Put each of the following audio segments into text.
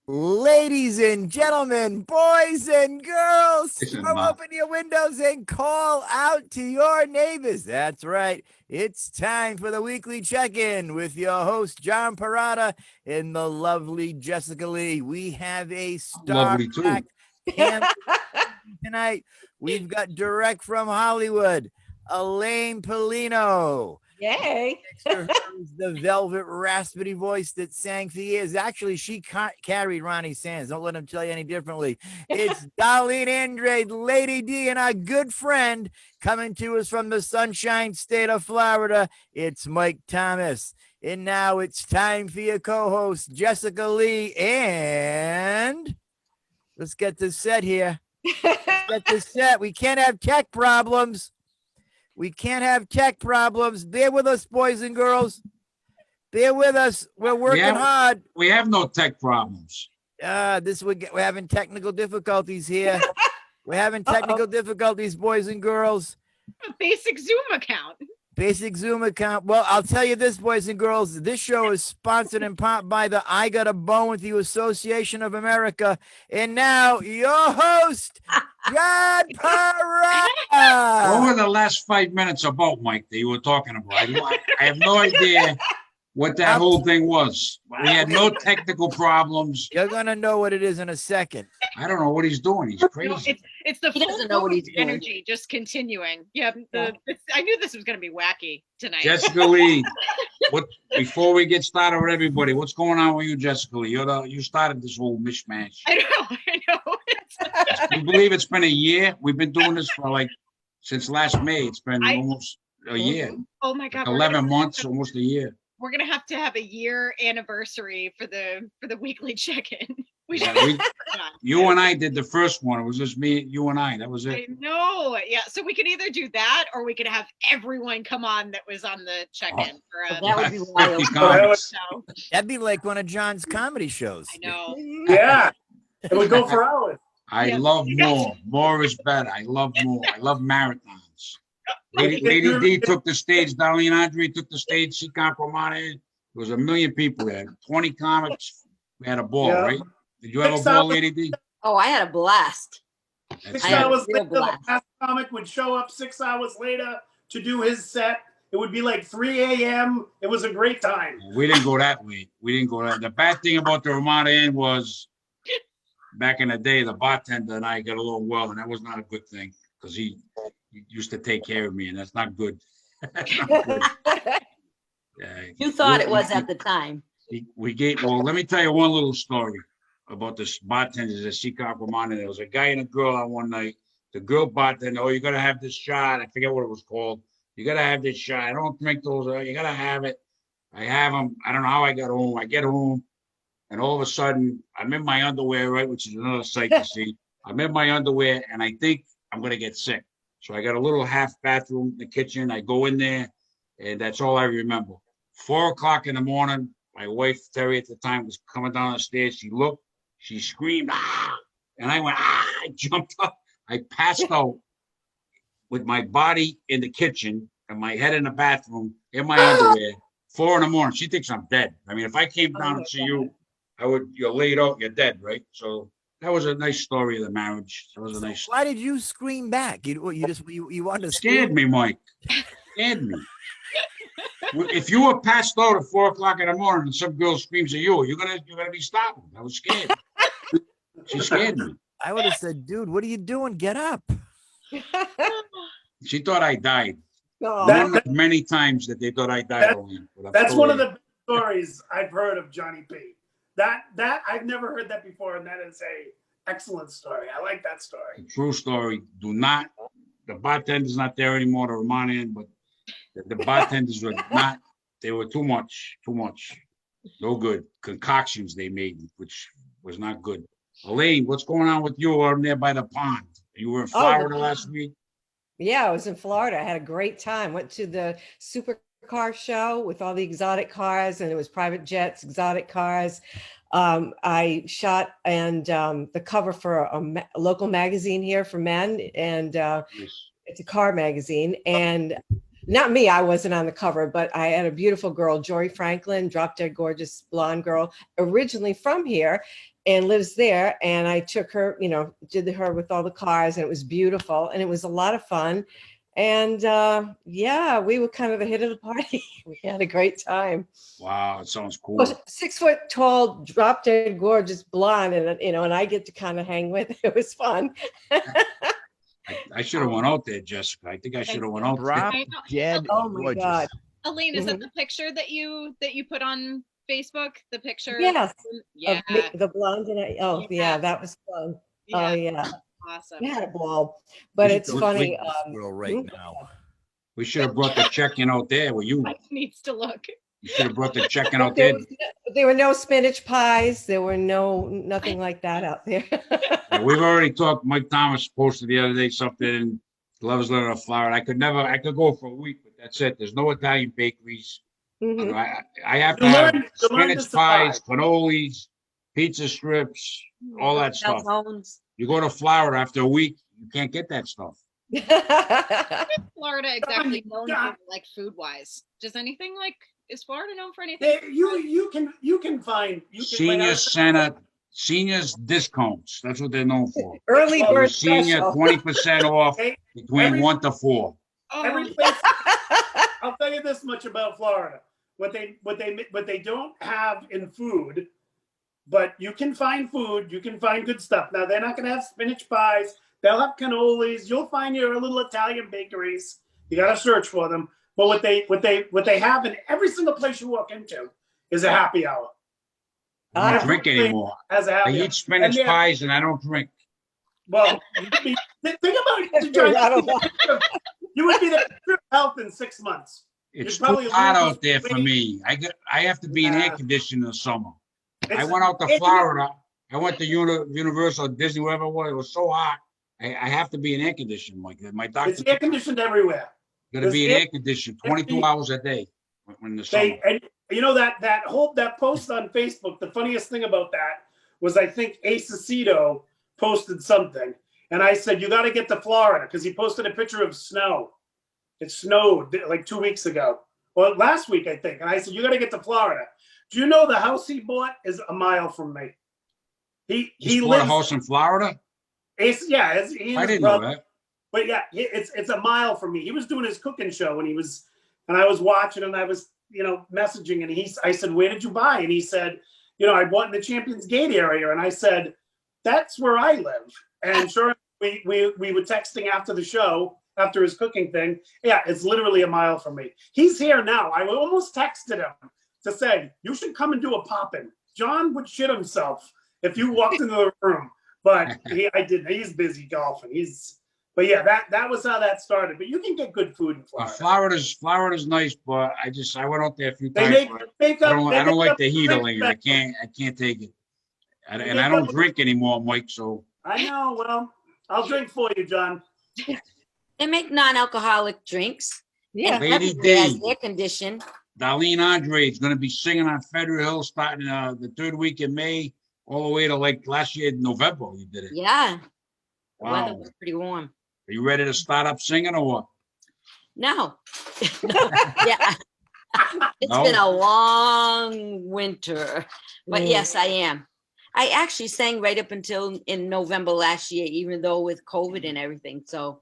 Ladies and gentlemen, boys and girls, Listen, throw open your windows and call out to your neighbors. That's right. It's time for the weekly check-in with your host, John Perrotta, and the lovely Jessica Leigh. We have a lovely too. star-packed panel tonight. We've got direct from Hollywood, Elaine Polino. Yay. Next to her is the velvet raspy voice that sang for years. Actually, she carried Ronnie Sands. Don't let him tell you any differently. It's Darlene Andrade, Lady D, and our good friend coming to us from the Sunshine State of Florida. It's Mike Thomas. And now it's time for your co-host, Jessica Leigh. And let's get this set here. Get this set. We can't have tech problems. We can't have tech problems. Bear with us, boys and girls. Bear with us. We're working hard. We have no tech problems. We're having technical difficulties here. We're having technical difficulties, boys and girls. A basic Zoom account. Basic Zoom account. Well, I'll tell you this, boys and girls. This show is sponsored in part by the I Got a Bone with You Association of America. And now, your host, John Perrotta. What were the last 5 minutes about, Mike, that you were talking about? I have no idea what that whole thing was. We had no technical problems. You're going to know what it is in a second. I don't know what he's doing. He's No, crazy. it's the He full doesn't know what he's doing. energy just continuing. Yeah, I knew this was going to be wacky tonight. Jessica Leigh, before we get started with everybody, what's going on with you, Jessica Leigh? You started this whole mishmash. I know. You believe it's been a year? We've been doing this for since last May. It's been almost a year. Oh my God. 11 months, almost a year. We're going to have a year anniversary for the weekly check-in. You and I did the first one. It was just me, you and I. That was it. I know. Yeah. So we could either do that or we could have everyone come on that was on the check-in. That would be wild. That'd be like one of John's comedy shows. I know. Yeah. It would go for hours. I love more. More is better. I love more. I love marathons. Lady D took the stage. Darlene Andre took the stage. She compromised. There was 1 million people there. 20 comics. We had a ball, right? Did you have a ball, Lady D? Oh, I had a blast. 6 hours later, the last comic would show up 6 hours later to do his set. It would be like 3 a.m. It was a great time. We didn't go that way. The bad thing about the Ramada Inn was back in the day, the bartender and I got along well, and that was not a good thing because he used to take care of me, and that's not good. You thought it was at the time. Let me tell you one little story about this bartenders at Seacock, Vermont. There was a guy and a girl on one night. The girl bartender, you got to have this shot. I forget what it was called. You got to have this shot. I don't drink those. You got to have it. I have them. I don't know how I got home. I get home, and all of a sudden, I'm in my underwear, right, which is another sight to see. I'm in my underwear, and I think I'm going to get sick. So I got a little half bathroom in the kitchen. I go in there, and that's all I remember. 4 o'clock in the morning, my wife, Terry, at the time, was coming down the stairs. She looked, she screamed, ah! And I went, ah! I jumped up. I passed out with my body in the kitchen and my head in the bathroom in my underwear, 4 in the morning. She thinks I'm dead. I mean, if I came down and see you, you're laid out, you're dead, right? So that was a nice story of the marriage. That was a nice. Why did you scream back? You wanted to scared me, Mike. Scared me. If you were passed out at 4 o'clock in the morning and some girl screams at you, you're gonna be stopping. I was scared. She scared me. I would have said, dude, what are you doing? Get up. She thought I died. Many times that they thought I died. That's one of the stories I've heard of Johnny P. That I've never heard that before, and that is a excellent story. I like that story. True story. The bartender's not there anymore, the Romanian, but the bartenders were not, they were too much. No good. Concoctions they made, which was not good. Elaine, what's going on with you over there by the pond? You were in Florida last week? Yeah, I was in Florida. I had a great time. Went to the supercar show with all the exotic cars, and it was private jets, exotic cars. I shot the cover for a local magazine here for men, and it's a car magazine. And not me, I wasn't on the cover, but I had a beautiful girl, Jory Franklin, drop dead gorgeous blonde girl, originally from here and lives there. And I took her, did her with all the cars, and it was beautiful and it was a lot of fun. And yeah, we were kind of the hit of the party. We had a great time. Wow, it sounds cool. 6 foot tall, drop dead gorgeous blonde, and and I get to kind of hang with. It was fun. I should have went out there, Jessica. I think I should have went out there. Drop dead Oh my gorgeous. God. Elaine, is that the picture that you put on Facebook? The picture? Yes. Yeah. The blonde and yeah, that was fun. Yeah. Oh yeah. Awesome. We had a ball, but it's funny. Girl right now. We should have brought the check-in out there with you. Mike needs to look. You should have brought the check-in out there. There were no spinach pies. There were nothing like that out there. Yeah, we've already talked. Mike Thomas posted the other day something in Love's Letter of Florida. I could go for a week, but that's it. There's no Italian bakeries. Mhm. I have to You have learn to spinach pies, cannolis, pizza strips, all that stuff. Calzones. You go to Florida after a week, you can't get that stuff. Florida exactly known God. for, like, food wise? Does anything is Florida known for anything? You can find Senior Center, seniors discounts. That's what they're known for. Early Well, bird Senior special. 20% off Hey, between every- 1 to 4. Oh, every place. I'll tell you this much about Florida: what they don't have in food, but you can find food. You can find good stuff. Now they're not going to have spinach pies. They'll have cannolis. You'll find your little Italian bakeries. You got to search for them. But what they have in every single place you walk into is a happy hour. I don't Every drink anymore. Has a I happy hour. eat spinach And pies and I don't drink. Well, think about it, John. You would be the picture of health in 6 months. It's You'd probably too hot lose out there for weight. me. I have to be in air conditioning in the summer. I It's- went out to it's- Florida. I went to Universal, Disney, wherever it was. It was so hot. I have to be in air conditioning. My doctor It's air conditioned everywhere. got to be in It's air conditioned 22 hours a day when the summer. And that post on Facebook. The funniest thing about that was I think Ace Aceto posted something, and I said you got to get to Florida because he posted a picture of snow. It snowed like 2 weeks ago, or last week I think, and I said you got to get to Florida. Do you know the house he bought is a mile from me? He bought a lives. house in Florida? Ace, yeah, he I is didn't know brother. that. But yeah, it's a mile from me. He was doing his cooking show and I was watching and I was, messaging and I said, where did you buy? And he said, I bought in the Champions Gate area. And I said, that's where I live. And sure, we were texting after the show, after his cooking thing. Yeah, it's literally a mile from me. He's here now. I almost texted him to say, you should come and do a pop-in. John would shit himself if you walked into the room. But I didn't. He's busy golfing. But yeah, that was how that started. But you can get good food in Florida. Florida's nice, but I went out there a few They times. make but up. I don't like the heat, drink Elaine. I can't take it. And I don't drink anymore, Mike. So I know. Well, I'll drink for you, John. They make non-alcoholic drinks. Yeah. And Lady everywhere has D. air conditioned. Darlene Andre is going to be singing on Federal Hill starting the 3rd week in May, all the way to like last year in November. You did it. Yeah. The Wow. weather was pretty warm. Are you ready to start up singing or what? No. No. Yeah. It's No? been a long winter. But yes, I am. I actually sang right up until in November last year, even though with COVID and everything. So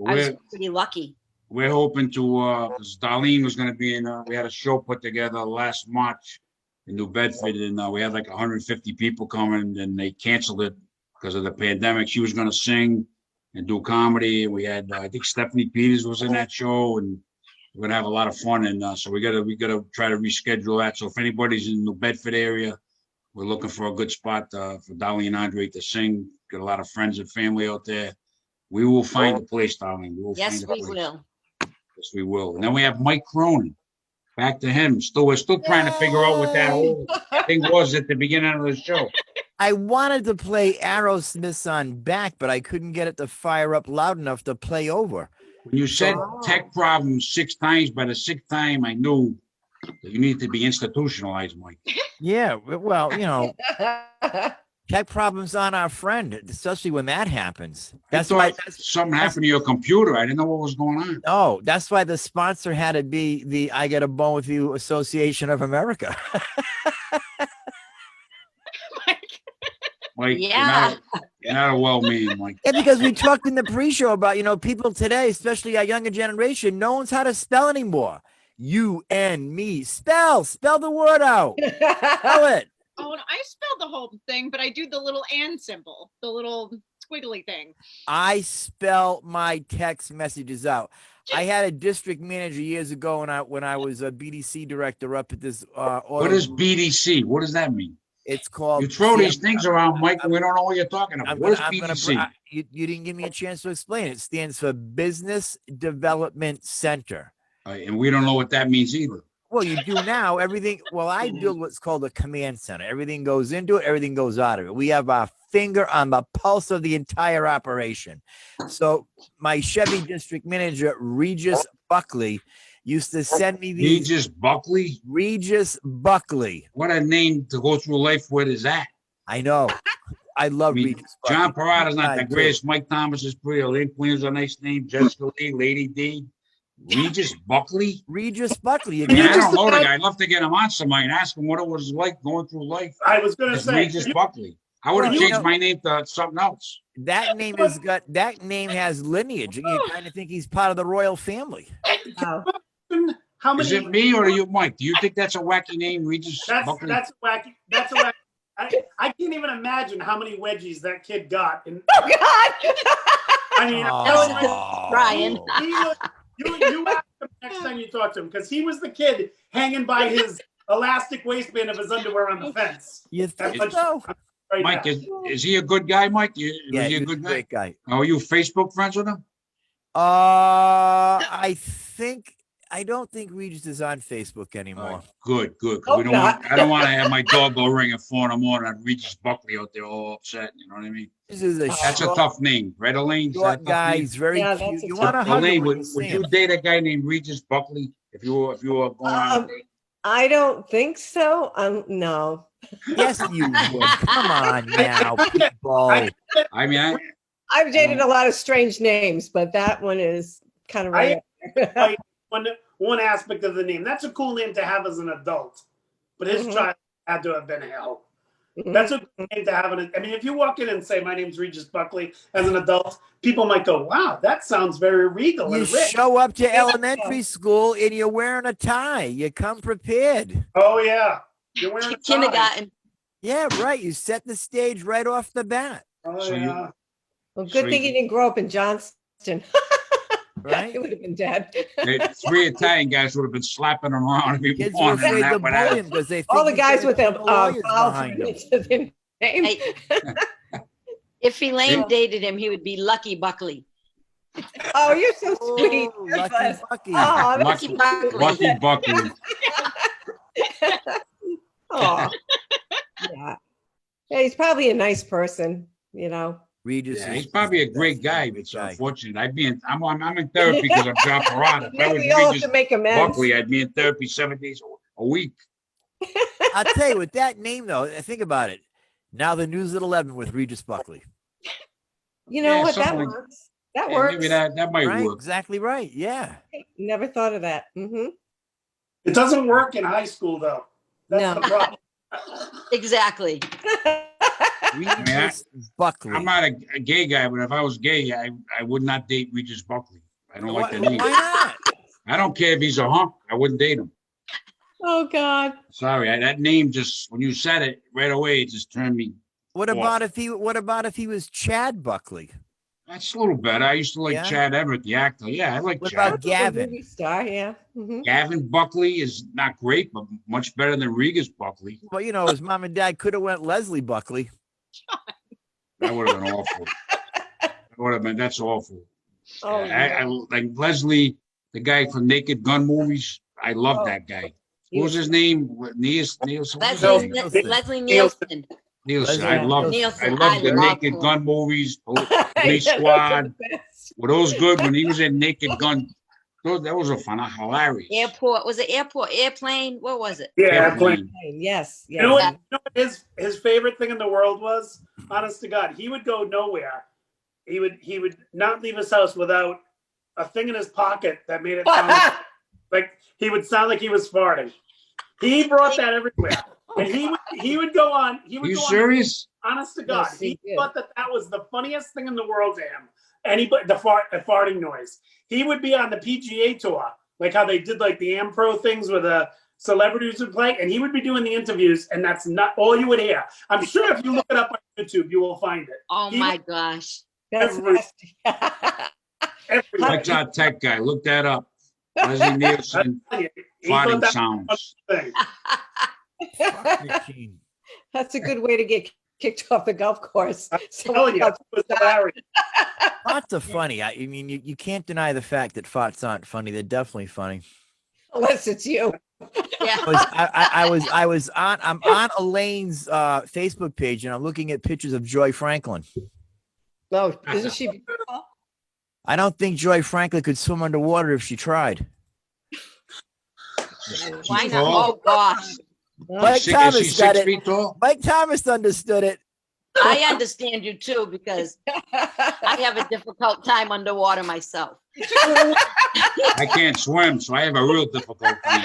I was pretty lucky. We're hoping to, because Darlene was going to be in, we had a show put together last March in New Bedford, and we had like 150 people coming, and they canceled it because of the pandemic. She was going to sing and do comedy. We had, I think Stephanie Peters was in that show, and we're going to have a lot of fun. And so we got to try to reschedule that. So if anybody's in the New Bedford area, we're looking for a good spot for Darlene Andre to sing. Got a lot of friends and family out there. We will find a place, Darlene. We will Yes, find a we place. will. Yes, we will. And then we have Mike Cronin. Back to him. We're still trying to figure out what that whole thing was at the beginning of the show. I wanted to play Aerosmith's on back, but I couldn't get it to fire up loud enough to play over. When you said tech problems 6 times, by the 6th time, I knew that you need to be institutionalized, Mike. Yeah, well, Tech problems on our friend, especially when that happens. I That's why. thought something happened to your computer. I didn't know what was going on. Oh, that's why the sponsor had to be the I Get a Bone with You Association of America. Mike, Yeah. you're not a well man, Mike. Yeah, because we talked in the pre-show about, people today, especially our younger generation, no one's how to spell anymore. You and me. Spell the word out. Spell it. Oh, and I spelled the whole thing, but I do the little and symbol, the little squiggly thing. I spell my text messages out. I had a district manager years ago when I was a BDC director up at this What is BDC? What does that mean? It's called. You throw these things around, Mike, and we don't know what you're talking about. What is BDC? You didn't give me a chance to explain it. It stands for Business Development Center. And we don't know what that means either. Well, you do now. Everything. Well, I build what's called a command center. Everything goes into it. Everything goes out of it. We have our finger on the pulse of the entire operation. So my Chevy district manager, Regis Buckley, used to send me these. Regis Buckley? Regis Buckley. What a name to go through life with is that? I know. I love Regis Buckley. John Perrotta's not the greatest. Mike Thomas is pretty. Lynn Queen's a nice name. Jessica Leigh, Lady D. Regis Buckley? Regis Buckley. I don't know the guy. I'd love to get him on somebody and ask him what it was like going through life. I was going to say Regis Buckley. I would have changed my name to something else. That name has lineage. You kind of think he's part of the royal family. Wow. How many? Is it me or you, Mike? Do you think that's a wacky name, Regis Buckley? That's wacky. That's a wacky. I can't even imagine how many wedgies that kid got. Oh God! I mean, Ryan. You ask him next time you talk to him because he was the kid hanging by his elastic waistband of his underwear on the fence. You think so? Right Mike, now. is he a good guy, Mike? Is he a he's good guy? great guy. Are you Facebook friends with him? I don't think Regis is on Facebook anymore. Good. Hope We don't not. I don't want to have my dog go ring at 4 in the morning and Regis Buckley out there all upset. You know what I mean? This is That's a tough name, right, Elaine? Is that a short tough guy. name? He's very Yeah, cute. that's a You tough want to hug Elaine, him when would you see you him. date a guy named Regis Buckley if you were going on a date? I don't think so. No. Yes, you would. Come on now, people. I mean, I've dated a lot of strange names, but that one is kind of rare. One aspect of the name. That's a cool name to have as an adult, but his child had to have been hell. That's a good name to have. I mean, if you walk in and say, "My name's Regis Buckley," as an adult, people might go, "Wow, that sounds very regal You and rich." show up to elementary school and you're wearing a tie. You come prepared. Oh yeah, you're wearing a tie. Kindergarten. Yeah, right. You set the stage right off the bat. Oh So you- yeah. Well, good So thing you- he didn't grow up in Johnston. Right? He would have been dead. the 3 Italian guys would have been slapping him around every Kids were morning. and afraid that to would bully happen. him because they All the think guys with there's them lawyers vowels behind them. into their name. Hey, if Elaine dated him, he would be Lucky Buckley. Oh, you're so sweet. Oh, You're Lucky fun. Bucky. Oh, that's Lucky, Buckley. Lucky Buckley. oh. Yeah. Yeah, he's probably a nice person, Regis Yeah, is- he's probably a is the great best. guy, He's a but it's great guy. unfortunate. I'm in therapy because I'm John Perrotta. If I was We all have Regis to make amends. Buckley, I'd be in therapy 7 days a week. I'll tell you, with that name though, think about it. Now the News at 11 with Regis Buckley. You know Yeah, what? That something like- works. That Yeah, works. maybe that might Right? work. Exactly right. Yeah. Never thought of that. It doesn't work in high school though. That's No. the problem. Exactly. Regis Buckley. I'm not a gay guy, but if I was gay, I would not date Regis Buckley. I don't like the name. Why not? I don't care if he's a hunk. I wouldn't date him. Oh God. Sorry, that name just when you said it right away, it just turned me. What about if he was Chad Buckley? That's a little better. I used to like Yeah? Chad Everett, the actor. Yeah, I like What Chad. about Gavin? Movie star, yeah. Gavin Buckley is not great, but much better than Regis Buckley. Well, his mom and dad could have went Leslie Buckley. That would have been awful. That's awful. Oh, I like Leslie, the guy from Naked Gun movies. I love that guy. What was his name? Nielsen. Leslie Nielsen. Nielsen. I Leslie love Nielsen. the I love Naked him. Gun movies. Police Yeah, those are Squad. the best. Were those good when he was in Naked Gun? That was a fun, hilarious. Airport, was it airport, airplane? What was it? Yeah, Airplane. Yes. You know what? Yes. You know what his favorite thing in the world was? Honest to God, he would go nowhere. He would not leave his house without a thing in his pocket that made it sound like he would sound like he was farting. He brought that everywhere, and he would go on. He would You go serious? on. Honest to God, Yes, he he did. thought that was the funniest thing in the world to him. Anybody, the farting noise. He would be on the PGA tour, like how they did like the AmPro things where the celebrities would play, and he would be doing the interviews, and that's not all you would hear. I'm sure if you look it up on YouTube, you will find it. Oh He my gosh. That's Every- nasty. Everywhere. That's our tech guy. Look that up. Leslie Nielsen, He thought farting that sounds. was a thing. Fuck machine. That's a good way to get kicked off the golf course. I'm Someone telling you, else- it was hilarious. Farts are funny. I mean, you can't deny the fact that farts aren't funny. They're definitely funny. Unless it's you. Yeah. I'm on Elaine's Facebook page and I'm looking at pictures of Joy Franklin. No, isn't she beautiful? I don't think Joy Franklin could swim underwater if she tried. Why She's not? tall. Oh gosh. Mike Is she Thomas got 6 it. feet tall? Mike Thomas understood it. I understand you too, because I have a difficult time underwater myself. I can't swim, so I have a real difficult time.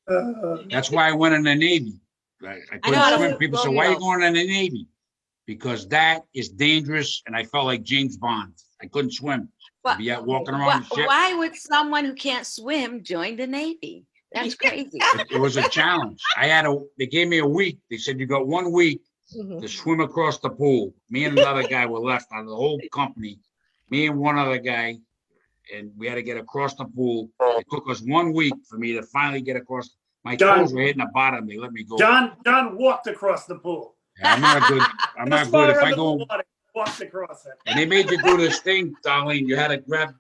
Uh, That's why I went in the Navy. I couldn't how to swim. swim, People say, "Why are you Romeo." going in the Navy?" Because that is dangerous, and I felt like James Bond. I couldn't swim. I'd be out walking around the ship. Why would someone who can't swim join the Navy? That's crazy. It was a challenge. They gave me a week. They said, you got 1 week Mhm. to swim across the pool. Me and another guy were left out of the whole company. Me and one other guy, and we had to get across the pool. It took us 1 week for me to finally get across. My John- toes were hitting the bottom. They let me go. John walked across the pool. I'm not good. I'm not good. If I go, water, walked across it. and they made you do this thing, Darlene. You had to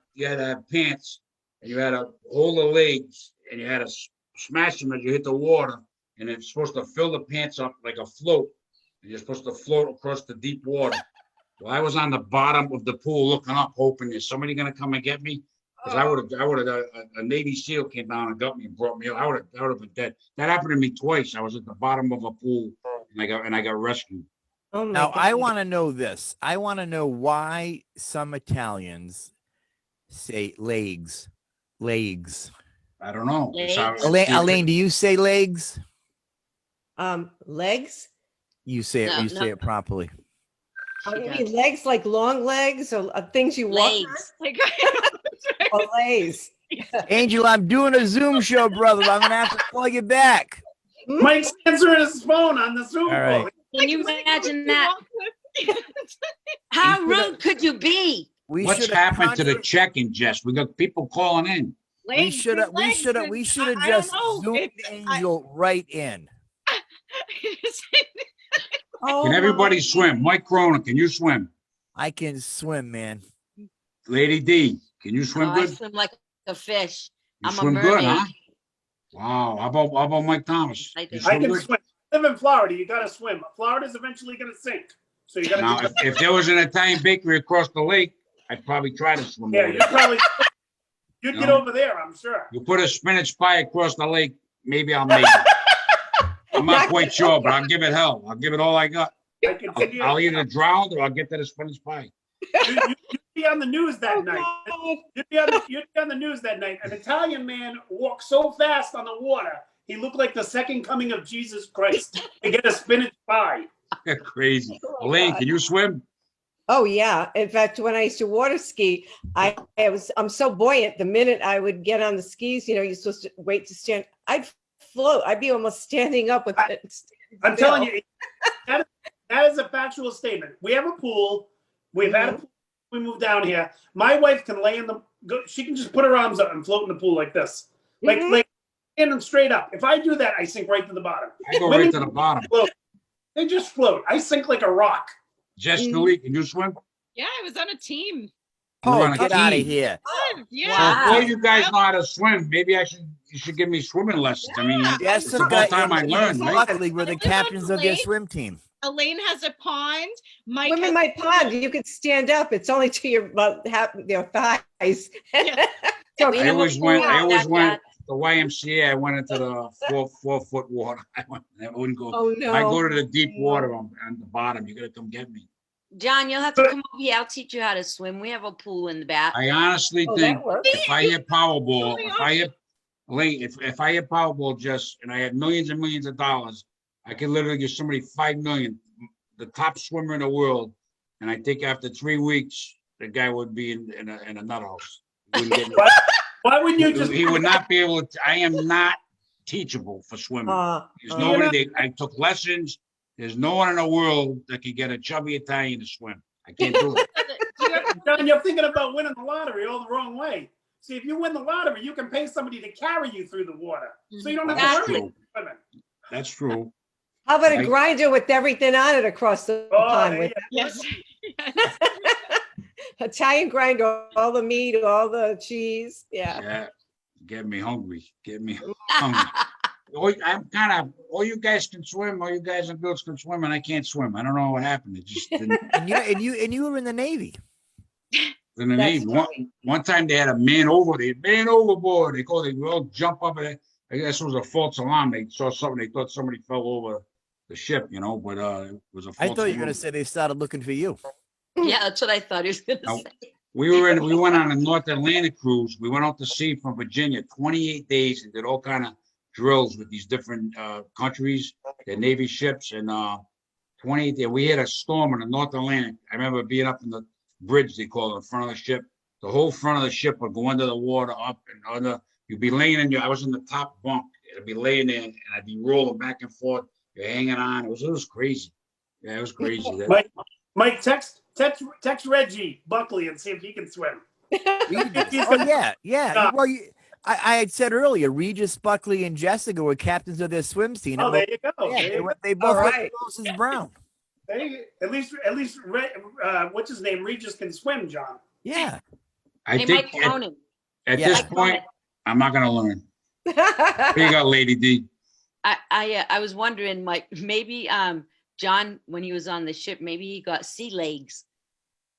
have pants, and you had to hold the legs, and you had to smash them as you hit the water, and it's supposed to fill the pants up like a float. And you're supposed to float across the deep water. Well, I was on the bottom of the pool looking up, hoping is somebody gonna come and get me? Because I would have a Navy SEAL came down and got me and brought me up. I would have been dead. That happened to me twice. I was at the bottom of a pool and I got rescued. Oh my Now, I God. want to know this. I want to know why some Italians say legs. Legs. I don't know. It's Legs. how- Elaine, do you say legs? Legs? You say it. No, You no. say it properly. Oh, you mean legs like long legs or things you walk Legs. Like, on? Or legs? Angel, I'm doing a Zoom show, brother. I'm gonna have to call you back. Mike's answering his phone on the Zoom All right. call. Can you imagine that? How rude could you be? What's should've happened to the contra- check-in, Jess? We got people calling in. We should have. We should have. We should have just zoomed Angel right in. Oh, Can everybody my- swim? Mike Cronin, can you swim? I can swim, man. Lady D, can you swim Oh, I good? swim like a fish. You I'm a swim good, huh? mermaid. Wow. How about Mike Thomas? I do. You I swim can good? swim. I live in Florida. You got to swim. Florida's eventually going to sink. So you got Now, to. if there was an Italian bakery across the lake, I'd probably try to swim Yeah, over you there. probably. You'd get No. over there, I'm sure. You put a spinach pie across the lake, maybe I'll make it. I'm not quite sure, but I'll give it hell. I'll give it all I got. I can see you. I'll either drown or I'll get to the spinach pie. You'd be on the news that Oh, night. God. You'd be on the news that night. An Italian man walked so fast on the water, he looked like the second coming of Jesus Christ to get a spinach pie. Crazy. Oh, my Elaine, God. can you swim? Oh yeah. In fact, when I used to water ski, I'm so buoyant. The minute I would get on the skis, you're supposed to wait to stand. I'd float. I'd be almost standing up with it. I'm telling you, that is a factual statement. We have a pool. We've had a pool. We moved down here. My wife can lay in she can just put her arms up and float in the pool like this. Like standing straight up. If I do that, I sink right to the bottom. I go right to the bottom. They just float. I sink like a rock. Jess Lee, can you swim? Yeah, I was on a team. You're Oh, on a get out of team. here. Yeah. Wow. All you guys know how to swim. Maybe you should give me swimming lessons. I mean, Yes, it's about time I learned, right? Luckily, we're the captains of your swim team. Elaine has a pond. Mike Swim in has my pond. You could stand up. It's only to your thighs. Yeah. So We I have a always pool went. in I always the went backyard. the YMCA. I went into the 4 foot water. I wouldn't go. Oh, If I go no. to the deep water, I'm on the bottom. You gotta come get me. John, you'll have to come over here. I'll teach you how to swim. We have a pool in the back. I honestly Oh, think that works. if I hit Powerball, Really if I hit Leigh, if I hit Powerball just and I had millions and millions of dollars, I could literally give somebody 5 million, the top swimmer in the world, and I think after 3 weeks, the guy would be in a nut house. He wouldn't get- Why wouldn't you just? he would not be able to. I am not teachable for swimming. There's nobody that I took lessons. There's no one in the world that can get a chubby Italian to swim. I can't do it. John, you're thinking about winning the lottery all the wrong way. See, if you win the lottery, you can pay somebody to carry you through the water, so you don't have That's to worry true. about swimming. That's true. How about a I- grinder with everything on it across the Oh, pond there with you Yes. Italian grinder, all the meat, all the cheese. Yeah. Yeah, get me hungry. Get me hungry. I'm kind of. All you guys can swim. All you guys and girls can swim, and I can't swim. I don't know what happened. It just didn't. And you were in the Navy. In the That's Navy. One time they had a man overboard. They all jump up and I guess it was a false alarm. They saw something. They thought somebody fell over the ship, but it was a false I thought you were alarm. gonna say they started looking for you. Yeah, that's what I thought he was gonna No. say. We went on a North Atlantic cruise. We went out to sea from Virginia, 28 days, and did all kind of drills with these different countries, their Navy ships, and 28 days. We had a storm in the North Atlantic. I remember being up in the bridge, they call it, in front of the ship. The whole front of the ship would go under the water, up and under. You'd be laying I was in the top bunk. I'd be laying there, and I'd be rolling back and forth. You're hanging on. It was crazy. Yeah, it was crazy. Mike, text Reggie Buckley and see if he can swim. Oh yeah. Well, I had said earlier, Regis Buckley and Jessica were captains of their swim team. Oh, there you go. Yeah, There they both All went right. to Moses Brown. at least, what's his name? Regis can swim, John. Yeah. I They think might drown him. at Yeah. this point, I'm not gonna learn. Here you go, Lady D. I was wondering, Mike, maybe John, when he was on the ship, maybe he got sea legs.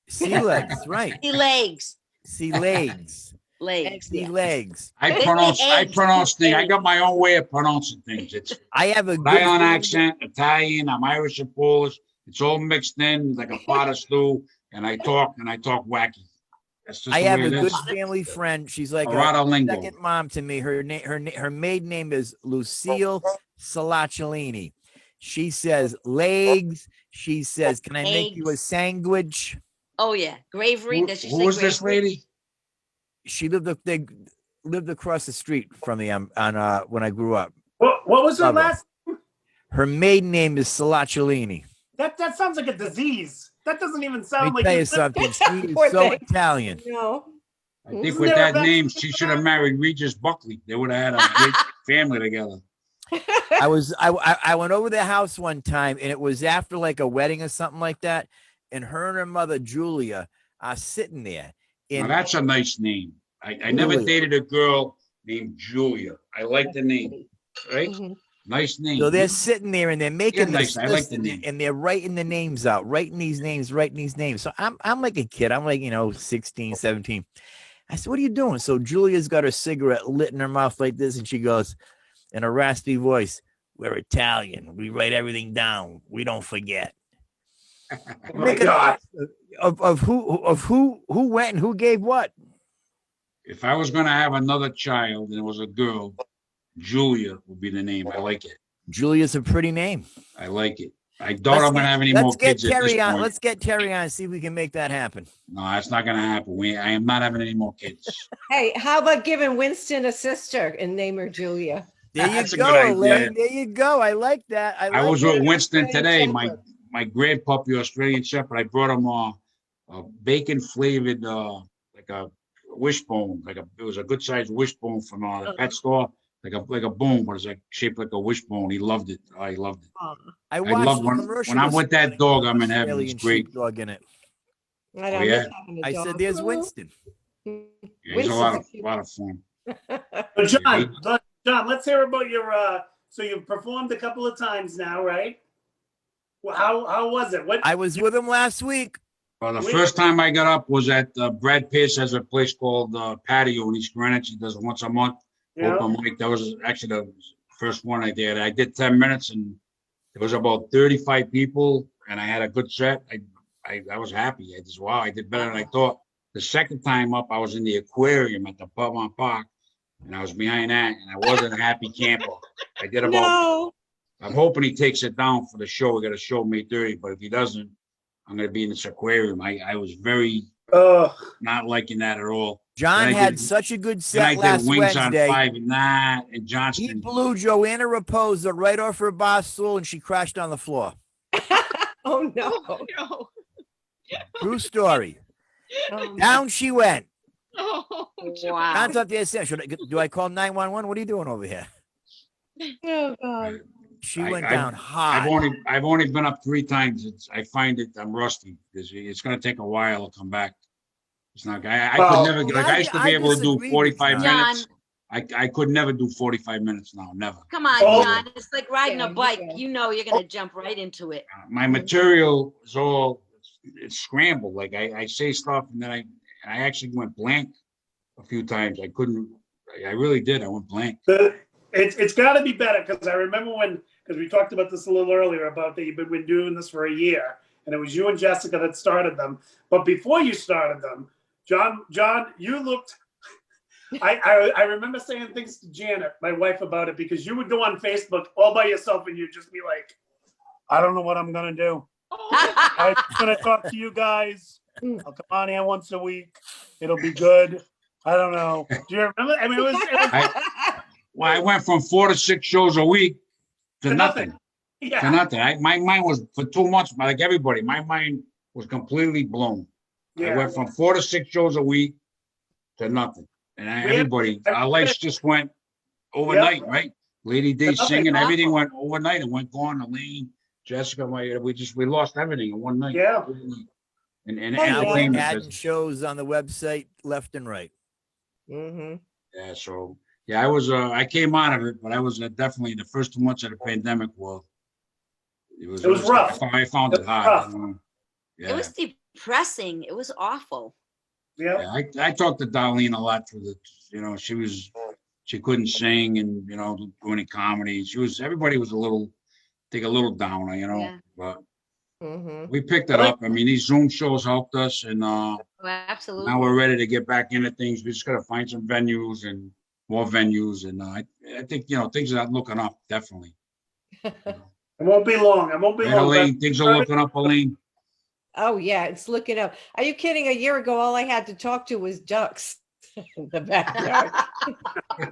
Sea legs, right? Sea legs. Sea legs. Legs. Sea Yeah. legs. I They say pronounce eggs. things. I got my own way of pronouncing things. It's I have a good Rhode Island feeling- accent, Italian. I'm Irish and Polish. It's all mixed in like a pot of stew, and I talk wacky. That's just I the have way a it good is. family friend. She's like Perrotta a lingo. second mom to me. Her maiden name is Lucille Salacellini. She says legs. She says, "Can I make you a Eggs. sandwich?" Oh yeah, gravery. Does she Who say was this gravery? lady? They lived across the street from me on when I grew up. What was her Love her. last? Her maiden name is Salacellini. That sounds like a disease. That doesn't even Let sound me like tell you it's- something. She is Poor so thing. Italian. No. I think Isn't with there a that name, vaccine she for should have that? married Regis Buckley. They would have had a great family together. I went over their house one time, and it was after like a wedding or something like that. And her and her mother Julia are sitting there. Now And that's a nice name. I never Julia. dated a girl named Julia. I like the name, right? Mhm. Nice name. so they're sitting there and they're making nice. this I like list the and, name. and they're writing the names out, writing these names. So I'm like a kid. I'm like, 16, 17. I said, "What are you doing?" So Julia's got her cigarette lit in her mouth like this, and she goes in a raspy voice, "We're Italian. We write everything down. We don't forget." Oh my Make a God. list of who went and who gave what. If I was going to have another child and it was a girl, Julia would be the name. I like it. Julia's a pretty name. I like it. I doubt I'm going to have any more Let's get kids at this Terry on. point. Let's get Terry on and see if we can make that happen. No, that's not going to happen. I am not having any more kids. Hey, how about giving Winston a sister and name her Julia? There you That's a go, good idea. Elaine. There you go. I like that. I was with Winston Australian today. Shepherd. My grandpuppy, Australian Shepherd. I brought him a bacon flavored like a wishbone, it was a good sized wishbone from the pet store, like a bone, but it's like shaped like a wishbone. He loved it. I loved it. I I watched love the when commercial I'm with that dog. I'm in heaven. Australian It's great. sheepdog in it. I don't yeah. miss having a I dog. said, "There's Winston." Yeah, he's a Winston's a lot of fun. So John, let's hear about your. So you've performed a couple of times now, right? Well, how was it? What? I was with him last week. Well, the first time I got up was at Brad Pierce has a place called Patio in East Greenwich. He does it once a month. Yeah. Open mic. That was actually the first one I did. I did 10 minutes and there was about 35 people and I had a good set. I was happy. I just, wow, I did better than I thought. The second time up, I was in the aquarium at the Pavon Park and I was behind that and I wasn't a happy camper. I did about, No. I'm hoping he takes it down for the show. We got a show May 30th, but if he doesn't, I'm going to be in this aquarium. I was very not liking that at all. John I had did- such a good And I set last did Wings on Wednesday. 5 and 9 and He Johnston. blew Joanna Raposa right off her bar stool and she crashed on the floor. Oh no. Oh, no. True story. Oh, Down she went. Oh, Wow. John's up there saying, do I call 911? What are you doing over here? oh God. She I- went I- down hard. I've only been up 3 times. I find it I'm rusty because it's going to take a while to come back. It's not. I Well, could never like I used to be I able to do disagree with 45 John. minutes. I could never do 45 minutes now. Never. Come on, Oh. John. It's like riding a Yeah, bike. yeah. You know you're gonna jump right into it. My material is all it's scrambled. Like I say stuff and then I actually went blank a few times. I couldn't. I really did. I went blank. It's got to be better because I remember because we talked about this a little earlier about that you've been doing this for a year and it was you and Jessica that started them. But before you started them, John, you looked. I remember saying things to Janet, my wife, about it because you would go on Facebook all by yourself and you'd just be like, I don't know what I'm gonna do. I'm gonna talk to you guys. I'll come on here once a week. It'll be good. I don't know. Do you remember? I mean, it was Well, I went from 4 to 6 shows a week to nothing. yeah. To nothing. My mind was for 2 months, like everybody. My mind was completely blown. I Yeah. went from 4 to 6 shows a week to nothing. And everybody, our lives just went overnight, right? Lady D Nothing. singing, everything went overnight. It went gone. Elaine, Jessica, we lost everything in one night. Yeah. And Now we're entertainment adding business. shows on the website left and right. Mm-hmm. Yeah, so yeah, I came out of it, but I was definitely the first 2 months of the pandemic. Well, it was rough. I found It it was hard. rough. Yeah. It was depressing. It was awful. Yeah. Yeah, I talked to Darlene a lot through she couldn't sing and, do any comedy. Everybody was a little downer, Yeah. but Mm-hmm. we picked it up. I mean, these Zoom shows helped us and, Oh, absolutely. now we're ready to get back into things. We just got to find some venues and more venues. And I think, things are looking up, definitely. It won't be long. It won't be Right, long. Elaine, things are looking up, Elaine. Oh yeah, it's looking up. Are you kidding? A year ago, all I had to talk to was ducks in the backyard.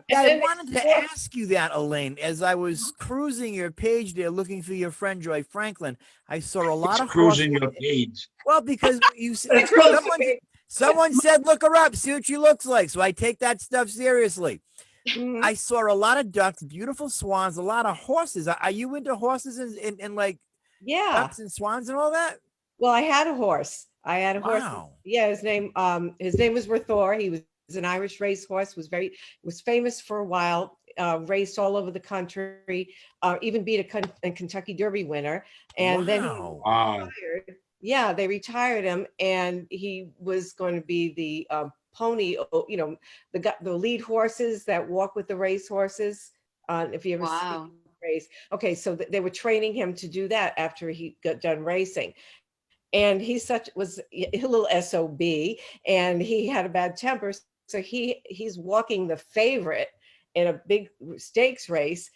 Yeah, I then wanted to ask you that, Elaine. As I was cruising your page there looking for your friend Joy Franklin, I saw a lot of Cruising horse- your page. Well, because It's close. someone said look her up, see what she looks like. So I take that stuff seriously. Mhm. I saw a lot of ducks, beautiful swans, a lot of horses. Are you into horses and like Yeah. ducks and swans and all that? Well, I had a horse. I had a horse. Wow. Yeah, his name was Rithor. He was an Irish racehorse. Was famous for a while. Raced all over the country. Even beat a Kentucky Derby winner. And then he Wow. Wow. retired. Yeah, they retired him, and he was going to be the pony. The lead horses that walk with the race horses. If you ever Wow. see race, okay, so they were training him to do that after he got done racing. And was a little SOB, and he had a bad temper. So he's walking the favorite in a big stakes race,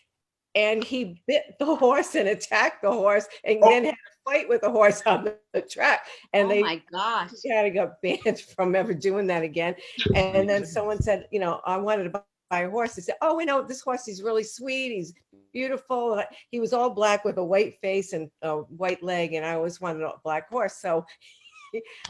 and he bit the horse and attacked the horse, and then had a fight with the horse on the track. And Oh my gosh. he had to get banned from ever doing that again. And then someone said, I wanted to buy a horse. They said, oh, this horse, he's really sweet. He's beautiful. He was all black with a white face and a white leg. And I always wanted a black horse. So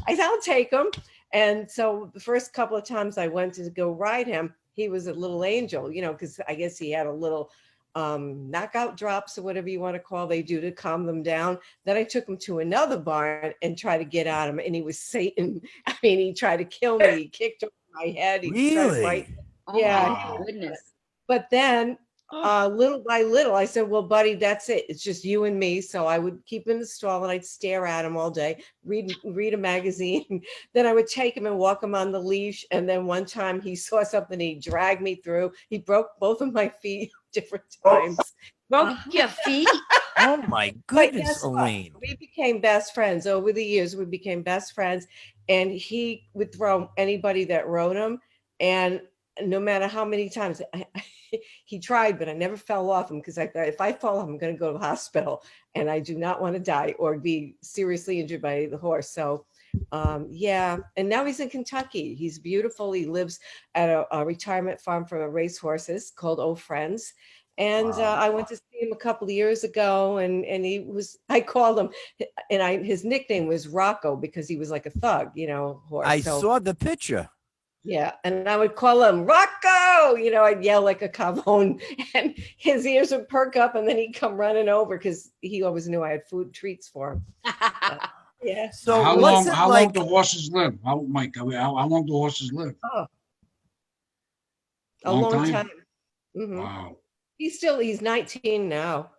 I said, I'll take him. And so the first couple of times I went to go ride him, he was a little angel, because I guess he had a little knockout drops or whatever you want to call they do to calm them down. Then I took him to another barn and tried to get at him, and he was Satan. I mean, he tried to kill me. He kicked over my head. He tried to Really? bite. Oh Yeah. my goodness. But then little by little, I said, well, buddy, that's it. It's just you and me. So I would keep him in the stall and I'd stare at him all day, read a magazine. Then I would take him and walk him on the leash. And then one time he saw something, he dragged me through. He broke both of my feet different times. Broke your feet. Oh my But goodness, guess what? Elaine. We became best friends over the years. We became best friends, and he would throw anybody that rode him. And no matter how many times he tried, but I never fell off him because I thought if I fall off, I'm going to go to the hospital, and I do not want to die or be seriously injured by the horse. So, yeah. And now he's in Kentucky. He's beautiful. He lives at a retirement farm for racehorses called Old Friends. And I went to see him a couple of years ago, and I called him, and his nickname was Rocco because he was like a thug, horse. I saw the picture. Yeah, and I would call him Rocco, I'd yell like a cavone, and his ears would perk up, and then he'd come running over because he always knew I had food treats for him. Yeah. So how what's long? it How like? long do horses live? Mike, how long do horses live? Oh, a Long long time? time. Mhm. Wow. He's 19 now.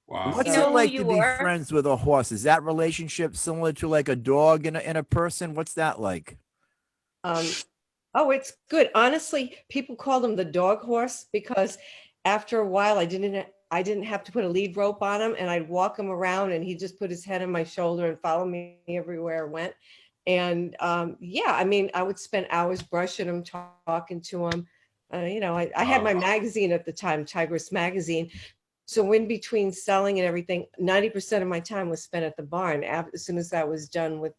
Wow. What's You know it who like to you be were? friends with a horse? Is that relationship similar to like a dog and a person? What's that like? Oh, it's good. Honestly, people called him the dog horse because after a while I didn't have to put a lead rope on him, and I'd walk him around and he'd just put his head on my shoulder and follow me everywhere I went. And yeah, I mean, I would spend hours brushing him, talking to him. I had my magazine at the time, Tigress Magazine. So in between selling and everything, 90% of my time was spent at the barn as soon as I was done with,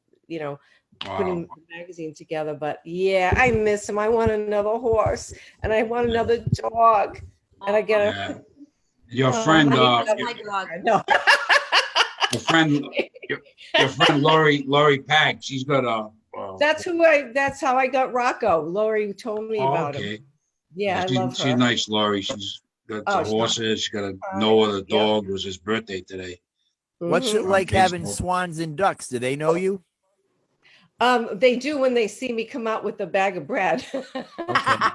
putting Wow. the magazine together. But yeah, I miss him. I want another horse and I want another dog. And I get Yeah. Your Oh, friend, my That's my dog. no. your friend, your friend Lori Pack. She's got a. That's how I got Rocco. Lori told me about him. Okay. Yeah, I love She's her. nice, Lori. She's got Oh, the she's horses. She got a Noah the Yep. dog. It was his birthday today. What's it Mhm. like having Facebook. swans and ducks? Do they know you? They do when they see me come out with a bag of bread. Okay.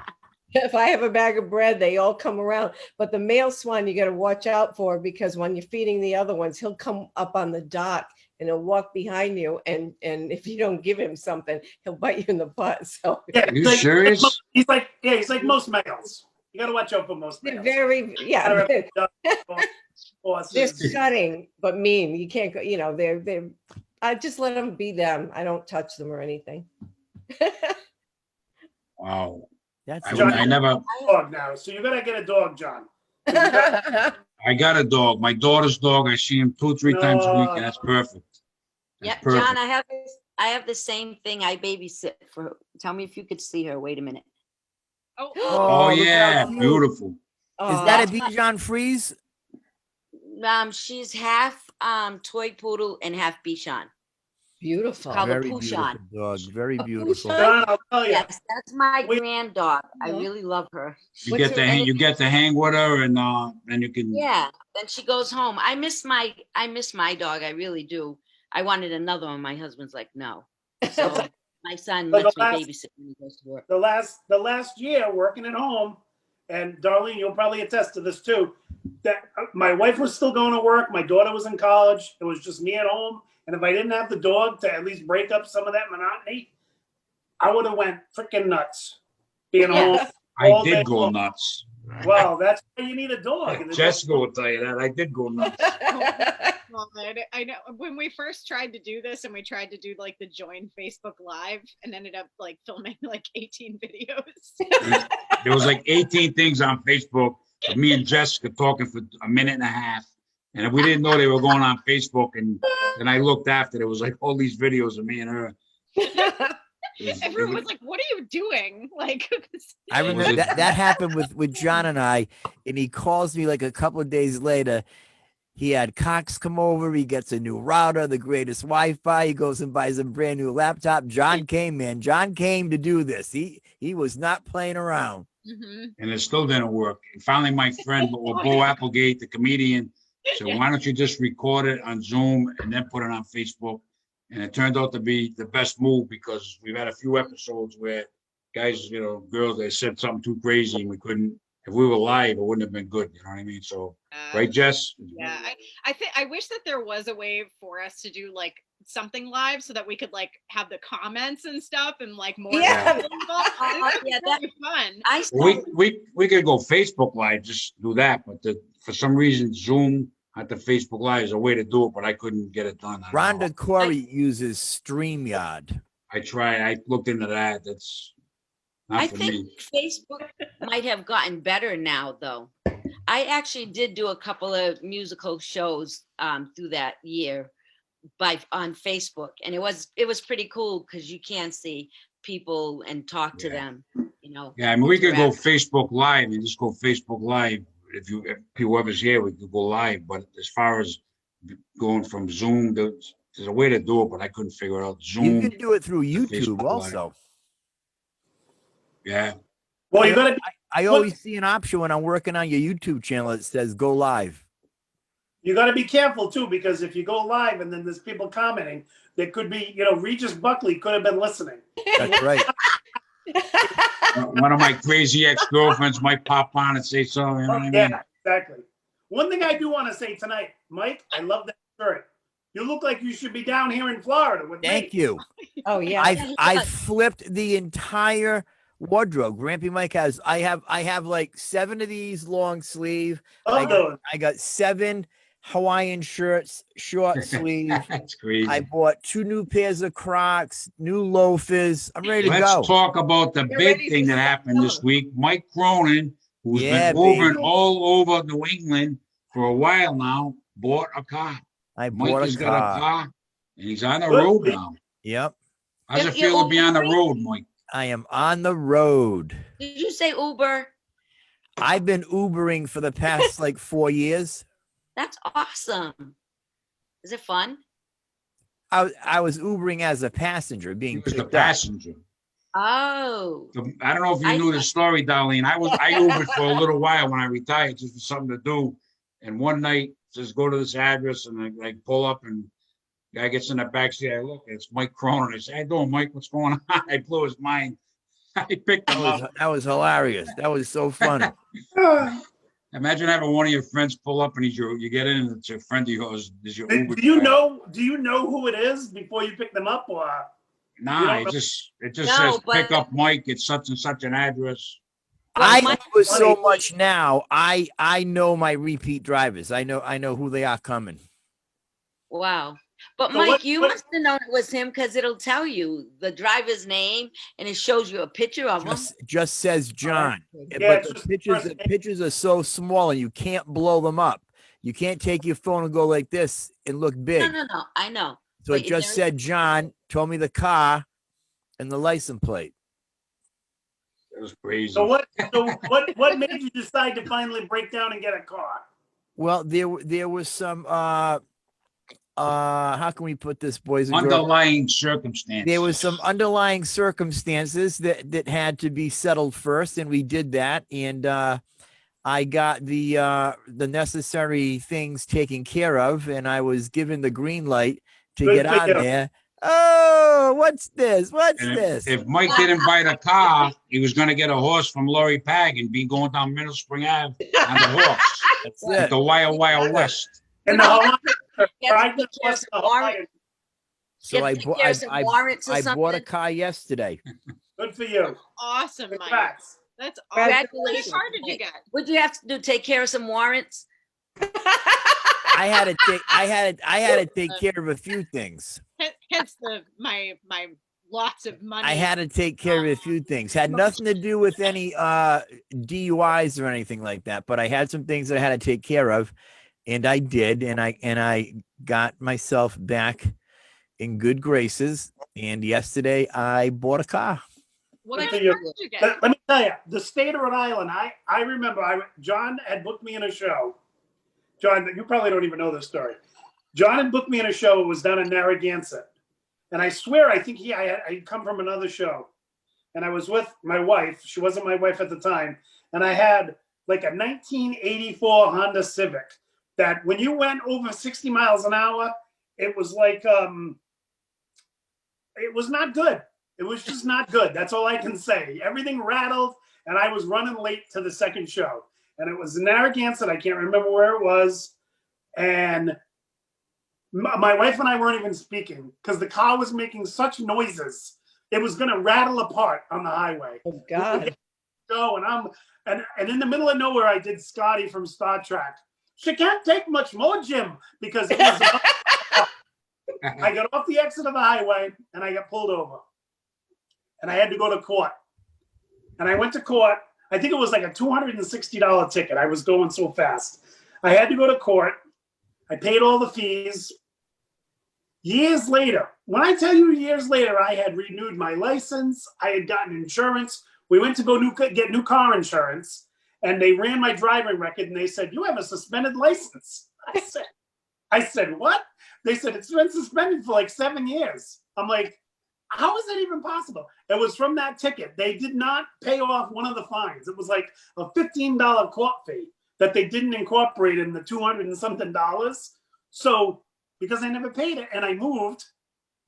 If I have a bag of bread, they all come around. But the male swan, you got to watch out for because when you're feeding the other ones, he'll come up on the dock and he'll walk behind you. And if you don't give him something, he'll bite you in the butt. So Yeah, Are you serious? he's like most males. You got to watch out for most they're males. very, yeah, they're Horses. cutting but mean. You can't go, they're. I just let them be them. I don't touch them or anything. Wow. That's I never. Dog now, so you gotta get a dog, John. I got a dog. My daughter's dog. I see him 2-3 times a week, and that's perfect. Yeah, That's perfect. John, I have the same thing. I babysit for. Tell me if you could see her. Wait a minute. Oh, Oh look how yeah, cute. beautiful. Is that a That's my- Dijon Frise? She's half toy poodle and half Bichon. Beautiful? Called a Very Pouchon. beautiful dog. Very A beautiful. Pouchon? John, I'll tell you. Yes, that's my Wait. grand dog. I Huh? really love her. You What's get to her- hang. You get to hang with her, and you can. Yeah. Then she goes home. I miss my dog. I really do. I wanted another one. My husband's like, no. So my son But lets the me last- babysit when he goes to work. The last year working at home, and Darlene, you'll probably attest to this too, that my wife was still going to work. My daughter was in college. It was just me at home. And if I didn't have the dog to at least break up some of that monotony, I would have went freaking nuts being Yeah. home. I all day did go long. nuts. Well, that's why you need a dog. And the Jessica will tell you that. I did go nuts. God, I know when we first tried to do this and we tried to do like the join Facebook Live and ended up like filming like 18 videos. There was like 18 things on Facebook of me and Jessica talking for a minute and a half. And we didn't know they were going on Facebook. And then I looked after, there was like all these videos of me and her. Everyone was like, "What are you doing?" Like, I remember it- that happened with John and I, and he calls me like a couple of days later. He had Cox come over. He gets a new router, the greatest Wi-Fi. He goes and buys a brand new laptop. John came, man. John came to do this. He was not playing around. mhm. And it still didn't work. And finally, my friend, Bo Applegate, the comedian, said, why don't you just record it on Zoom and then put it on Facebook? And it turned out to be the best move because we've had a few episodes where guys, girls, they said something too crazy and we couldn't if we were live, it wouldn't have been good. You know what I mean? So, right, Jess? Yeah, I think I wish that there was a way for us to do like something live so that we could like have the comments and stuff and like more Yeah. people involved. I think that'd be Yeah, really fun. I We could go Facebook Live, just do that. But for some reason, Zoom at the Facebook Live is a way to do it, but I couldn't get it done. I don't know. Rhonda Corey uses StreamYard. I looked into that. That's not I for think me. Facebook might have gotten better now, though. I actually did do a couple of musical shows through that year on Facebook, and it was pretty cool because you can see people and talk to them. You know. Yeah, I mean, we could go interact. Facebook Live and just go Facebook Live. If whoever's here, we could go live. But as far as going from Zoom, there's a way to do it, but I couldn't figure it out. You Zoom. can do it through Facebook YouTube Live. also. Yeah. Well, you gotta I always see an option when I'm working on your YouTube channel that says go live. be careful too, because if you go live and then there's people commenting, there could be, Regis Buckley could have been listening. That's right. One of my crazy ex-girlfriends might pop on and say something. You know what I mean? Yeah, exactly. One thing I do want to say tonight, Mike, I love that shirt. You look like you should be down here in Florida with Thank me. you. Oh yeah. I flipped the entire wardrobe. Grampy Mike has. I have like 7 of these long sleeve. Love those. I got 7 Hawaiian shirts, short sleeve. That's crazy. I bought 2 new pairs of Crocs, new loafers. I'm ready to Let's go. talk about the You're big ready thing for that happened this summer. week. Mike Cronin, who's Yeah, been over baby. and all over New England for a while now, bought a car. I Mike bought has a got a car. car, and he's on the Good. road now. Yep. How's it You're feel to be on the Ubering? road, Mike? I am on the road. Did you say Uber? I've been Ubering for the past like 4 years. That's awesome. Is it fun? I was Ubering as a passenger, He being was the picked up. passenger. Oh, I don't know if you I knew the thought- story, Darlene. I Ubered for a little while when I retired, just for something to do. And one night, just go to this address and I pull up and guy gets in the back seat. I look, it's Mike Cronin. I say, "How you doing, Mike? What's going on?" I blew his mind. I picked him up. That was hilarious. That was so funny. Imagine having one of your friends pull up and you get in and it's a friend of yours. Is your Uber Do you driver. know who it is before you pick them up, or Nah, you don't it know? just No, says but- pick up Mike at such and such an address. I Mike- know so funny. much now. I know my repeat drivers. I know who they are coming. wow. But So Mike, what- you what- must have known it was him because it'll tell you the driver's name and it shows you a picture of him. Just says John. Yeah, But it's the just pictures, first the name. pictures are so small and you can't blow them up. You can't take your phone and go like this and look big. No, I know. So it but just there- said John, told me the car and the license plate. It was crazy. So what made you decide to finally break down and get a car? Well, there was some how can we put this, boys and girls? Underlying circumstance. There was some underlying circumstances that had to be settled first, and we did that. And I got the necessary things taken care of, and I was given the green light to Good get for on you. there. Oh, what's this? What's And this? if Mike didn't buy the car, he was going to get a horse from Lori Pag and be going down Middle Spring Ave on the horse That's at it. the Wild West. And the Hawaiian, You have ride to the take care of horse, some the warrant- Hawaiian. So you have I to take bought care of some warrants or I bought a something. car yesterday. Good for you. Awesome, Mike. Congrats. That's awesome. How many Congratulations, car did you Mike. get? What'd you have to do? Take care of some warrants? I had to take care of a few things. Hence my lots of money. I had to take care of a few things. Had nothing to do with any DUIs or anything like that, but I had some things that I had to take care of, and I did, and I got myself back in good graces. And yesterday I bought a car. What Good kind for of you. car did you get? Let me tell you, the state of Rhode Island, I remember John had booked me in a show. John, you probably don't even know this story. John had booked me in a show. It was done in Narragansett. And I swear, I think I come from another show. And I was with my wife. She wasn't my wife at the time. And I had like a 1984 Honda Civic that when you went over 60 miles an hour, it was like, it was not good. It was just not good. That's all I can say. Everything rattled. and I was running late to the second show. And it was in Narragansett. I can't remember where it was. And my wife and I weren't even speaking because the car was making such noises. It was going to rattle apart on the highway. Oh God. So, and in the middle of nowhere, I did Scotty from Star Trek. She can't take much more, Jim, because it was I got off the exit of the highway and I got pulled over. And I had to go to court. And I went to court. I think it was like a $260 ticket. I was going so fast. I had to go to court. I paid all the fees. Years later, when I tell you years later, I had renewed my license. I had gotten insurance. We went to go get new car insurance. And they ran my driving record and they said, you have a suspended license. I said, what? They said, it's been suspended for like 7 years. I'm like, how is that even possible? It was from that ticket. They did not pay off one of the fines. It was like a $15 court fee that they didn't incorporate in the 200 and something dollars. So because I never paid it and I moved,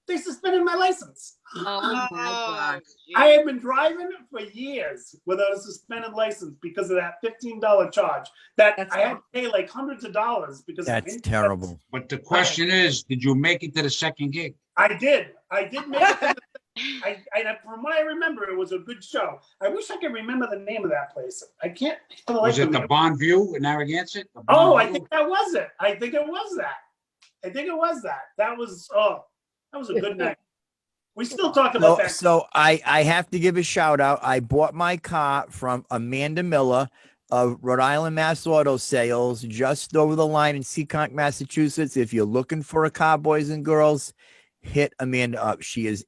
they suspended my license. Oh my gosh. I had been driving for years without a suspended license because of that $15 charge that I had to pay like hundreds of dollars because That's terrible. But the question is, did you make it to the second gig? I did make it to from what I remember, it was a good show. I wish I could remember the name of that place. I can't. Was it the Bond View in Narragansett? Oh, I think that was it. I think it was that. That was a good night. We still talk about that. So I have to give a shout out. I bought my car from Amanda Miller of Rhode Island Mass Auto Sales just over the line in Seekonk, Massachusetts. If you're looking for a car, boys and girls, hit Amanda up. She is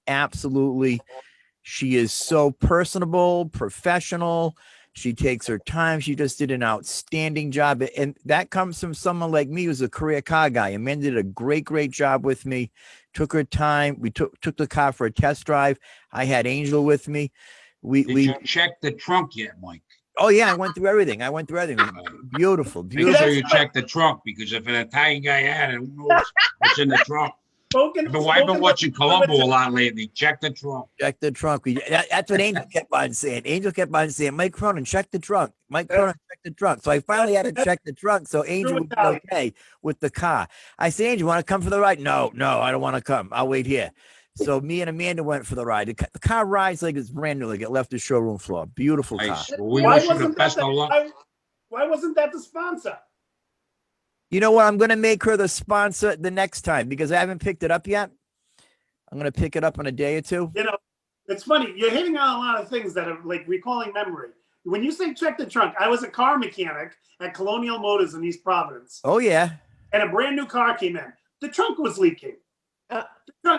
so personable, professional. She takes her time. She just did an outstanding job. And that comes from someone like me who's a career car guy. Amanda did a great job with me. Took her time. We took the car for a test drive. I had Angel with me. Did you check the trunk yet, Mike? Oh yeah, I went through everything. Beautiful. Make sure you check the trunk, because if an Italian guy had it, who knows what's in the trunk? I've been watching Columbo a lot lately. Check the trunk. Check the trunk. That's what Angel kept on saying. Angel kept on saying, Mike Cronin, check the trunk. Mike Cronin, check the trunk. So I finally had to check the trunk so Angel would be okay with the car. I said, Angel, want to come for the ride? No, I don't want to come. I'll wait here. So me and Amanda went for the ride. The car rides like it's brand new, like it left the showroom floor. Beautiful car. Nice. Well, we wish you the best of luck. Why wasn't that the sponsor? You know what? I'm going to make her the sponsor the next time because I haven't picked it up yet. I'm going to pick it up in a day or two. You know, it's funny. You're hitting on a lot of things that are like recalling memory. When you say check the trunk, I was a car mechanic at Colonial Motors in East Providence. Oh, yeah. And a brand new car came in. The trunk was leaking.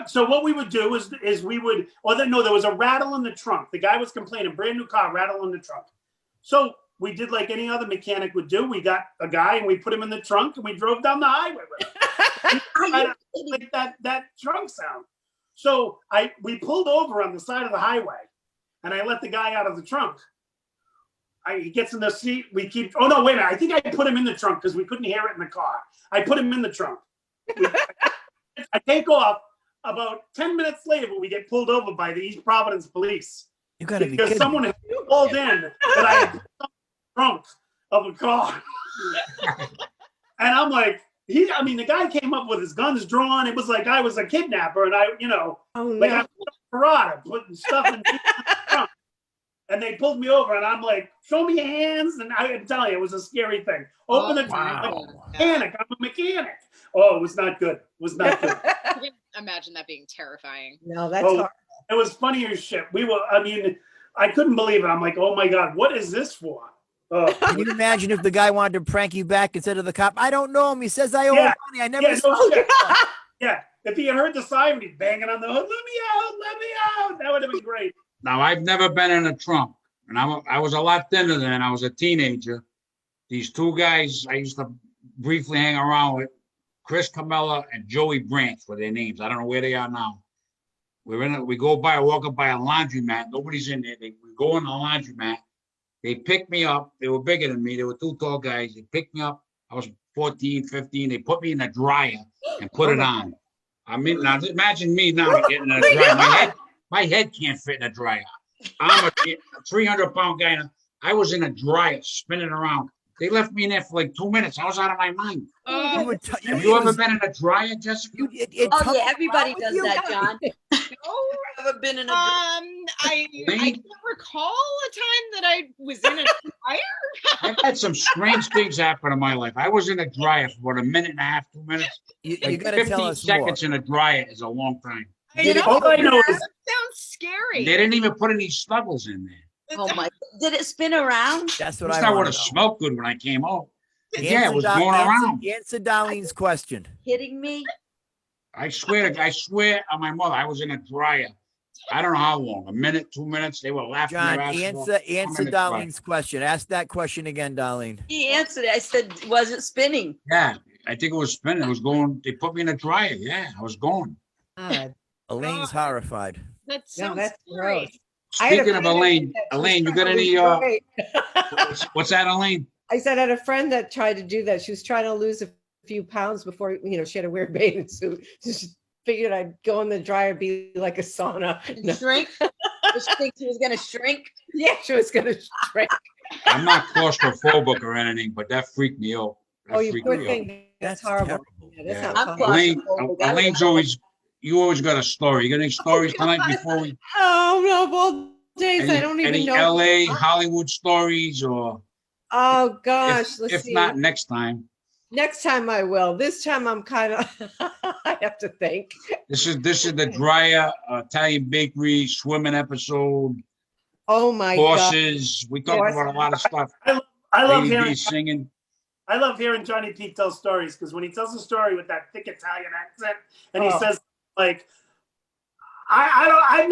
So what we would do is we would, there was a rattle in the trunk. The guy was complaining, brand new car, rattle in the trunk. So we did like any other mechanic would do. We got a guy and we put him in the trunk and we drove down the highway with him. Like that trunk sound. So we pulled over on the side of the highway and I let the guy out of the trunk. He gets in the seat. I think I put him in the trunk because we couldn't hear it in the car. I put him in the trunk. I take off. About 10 minutes later, we get pulled over by the East Providence police. You gotta be because kidding. someone had called in that I had put on the trunk of a car. And I'm like, the guy came up with his guns drawn. It was like I was a kidnapper, and I was Perrotta putting stuff in the trunk. And they pulled me over, and I'm like, show me your hands. And I'm telling you, it was a scary thing. Open the trunk. I'm a mechanic. Oh, it was not good. I can imagine that being terrifying. No, that's hard. It was funny as shit. I couldn't believe it. I'm like, oh my God, what is this for? Can you imagine if the guy wanted to prank you back instead of the cop? I don't know him. He says I owe him money. I never saw him. Yeah. If he had heard the siren, he'd banging on the hood. Let me out. That would have been great. Now, I've never been in a trunk, and I was a lot thinner then. I was a teenager. These two guys I used to briefly hang around with, Chris Camella and Joey Branch were their names. I don't know where they are now. We walk by a laundromat. Nobody's in there. We go in the laundromat. They picked me up. They were bigger than me. They were two tall guys. They picked me up. I was 14, 15. They put me in a dryer and put it on. Now imagine me now getting in a dryer. My head can't fit in a dryer. I'm a 300-pound guy I was in a dryer spinning around. They left me in there for like 2 minutes. I was out of my mind. You would Have you ever been in a dryer, Jessica? Oh tumbled yeah, everybody around with does you? that, John. Oh, Ever been in a I can't recall a time that I was in a fire. I've had some strange things happen in my life. I was in a dryer for about a minute and a half, 2 minutes. You Like got to tell 15 us more. seconds in a dryer is a long time. Did it- All I know is That sounds scary. They didn't even put any snuggles in there. Oh my! Did it spin around? That's At what least I I would want have to know. smelled good when I came home. Yeah, it was going around. Answer Darlene's question. Kidding me? I swear on my mother, I was in a dryer. I don't know how long, a minute, 2 minutes. They were laughing John, their asses off. answer in a dryer. Darlene's question. Ask that question again, Darlene. He answered it. I said, "Was it spinning?" Yeah, I think it was spinning. It was going. They put me in a dryer. Yeah, I was going. God. Elaine's horrified. That No, sounds that's scary. gross. I had a Speaking of friend Elaine, that was Elaine, you got trying to any? lose weight. What's that, Elaine? I said I had a friend that tried to do that. She was trying to lose a few pounds before, she had a weird bathing suit. So she figured I'd go in the dryer, be like a sauna. No. Shrink? Did she think she was gonna shrink? Yeah, she was gonna shrink. I'm not claustrophobic or anything, but that freaked me out. That Oh, you freaked poor me out. thing. That's That's horrible. terrible. Yeah, that's Yeah. not I'm fun. Elaine, claustrophobic. Elaine's always. You always got a story. You got any stories tonight before we? Oh no, both days I don't even Any know. LA Hollywood stories or? Oh gosh, If, let's if see. not, next time. Next time I will. This time I'm kind of. I have to think. This is the dryer Italian bakery swimming episode. Oh my god. Horses. We talk about a lot of stuff. I love Lady hearing B singing. I love hearing Johnny Pete tell stories because when he tells a story with that thick Italian accent and he Oh. says like, I've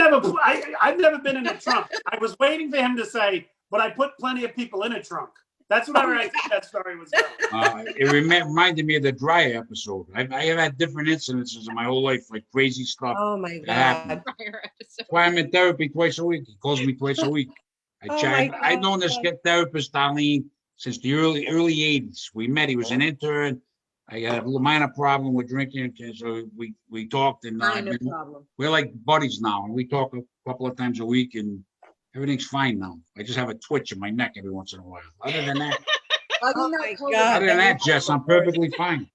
never been in a trunk. I was waiting for him to say, but I put plenty of people in a trunk. That's whatever I think that story was going. It reminded me of the dryer episode. I have had different incidences in my whole life, like crazy stuff. Oh my that happened. god. Fire episode. That's why I'm in therapy twice a week. He calls me twice a week. Oh my I've known this God. therapist, Darlene, since the early 80s. We met. He was an intern. I had a little minor problem with drinking, so we talked, and Minor problem. we're like buddies now, and we talk a couple of times a week, and everything's fine now. I just have a twitch in my neck every once in a while. Other than that, Oh my God. other than that, Jess, I'm perfectly fine.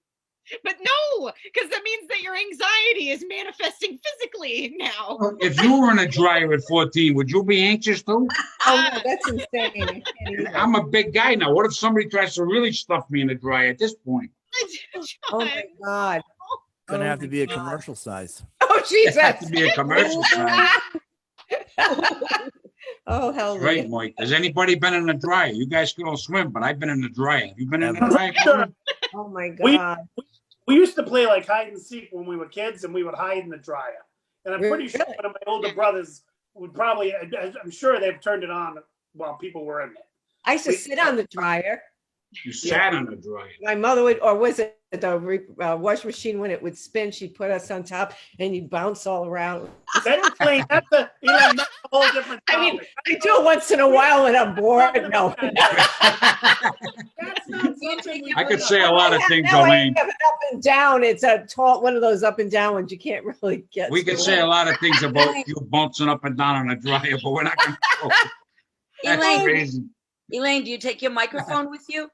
But no, because that means that your anxiety is manifesting physically now. If you were in a dryer at 14, would you be anxious too? Oh no, that's insane. I can't even. I'm a big guy now. What if somebody tries to really stuff me in the dryer at this point? Oh my god. Gonna Oh have to my be a God. commercial size. Oh It has to Jesus. be a commercial sign. Oh hell. Right, Mike. Has anybody been in a dryer? You guys can all swim, but I've been in the dryer. Have you been in a Never. dryer? Sure. Oh my We- god. We used to play like hide and seek when we were kids, and we would hide in the dryer. And I'm pretty sure Really? one of my older brothers would probably, I'm sure they've turned it on while people were in there. I used to sit on the dryer. You sat on the dryer. My mother would, or was it the wash machine when it would spin? She'd put us on top, and you'd bounce all around. That's playing. That's a whole different I mean, topic. I do it once in a while when I'm bored. No. That's not something we I could say a lot of things, Now I Elaine. have it up and down. It's a tall one of those up and down ones you can't really get. We to. could say a lot of things about you bouncing up and down on a dryer, but we're not going to. That's Elaine, crazy. Elaine, do you take your microphone with you?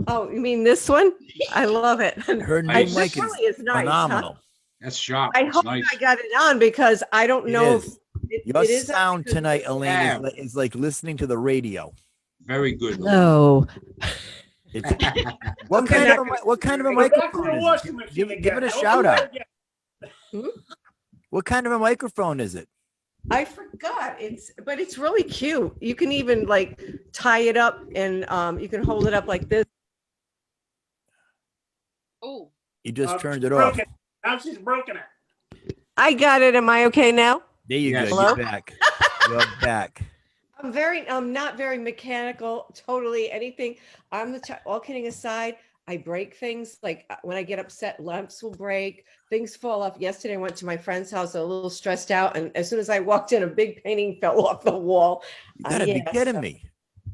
Oh, you mean this one? I love it. Her new I- This mic is really is nice. Huh? phenomenal. That's sharp. I That's hope nice. I got it on because I don't It know is. if it, Your it is sound because- tonight, Elaine, Yeah. is like listening to the radio. Very good. No. It's, what Okay, kind not of gonna- what kind of a Go back to microphone the is washing it? machine Give it again. a Don't shout do that out. again. What kind of a microphone is it? I forgot. But it's really cute. You can even like tie it up and you can hold it up like this. Oh, You just Oh, turned she's it off. broken. Now she's broken it. I got it. Am I okay now? There you Yes. go. Hello? You're back. You're back. I'm not very mechanical, totally anything. All kidding aside, I break things. Like when I get upset, lamps will break, things fall off. Yesterday, I went to my friend's house, a little stressed out. And as soon as I walked in, a big painting fell off the wall. You gotta be Yeah, kidding so- me.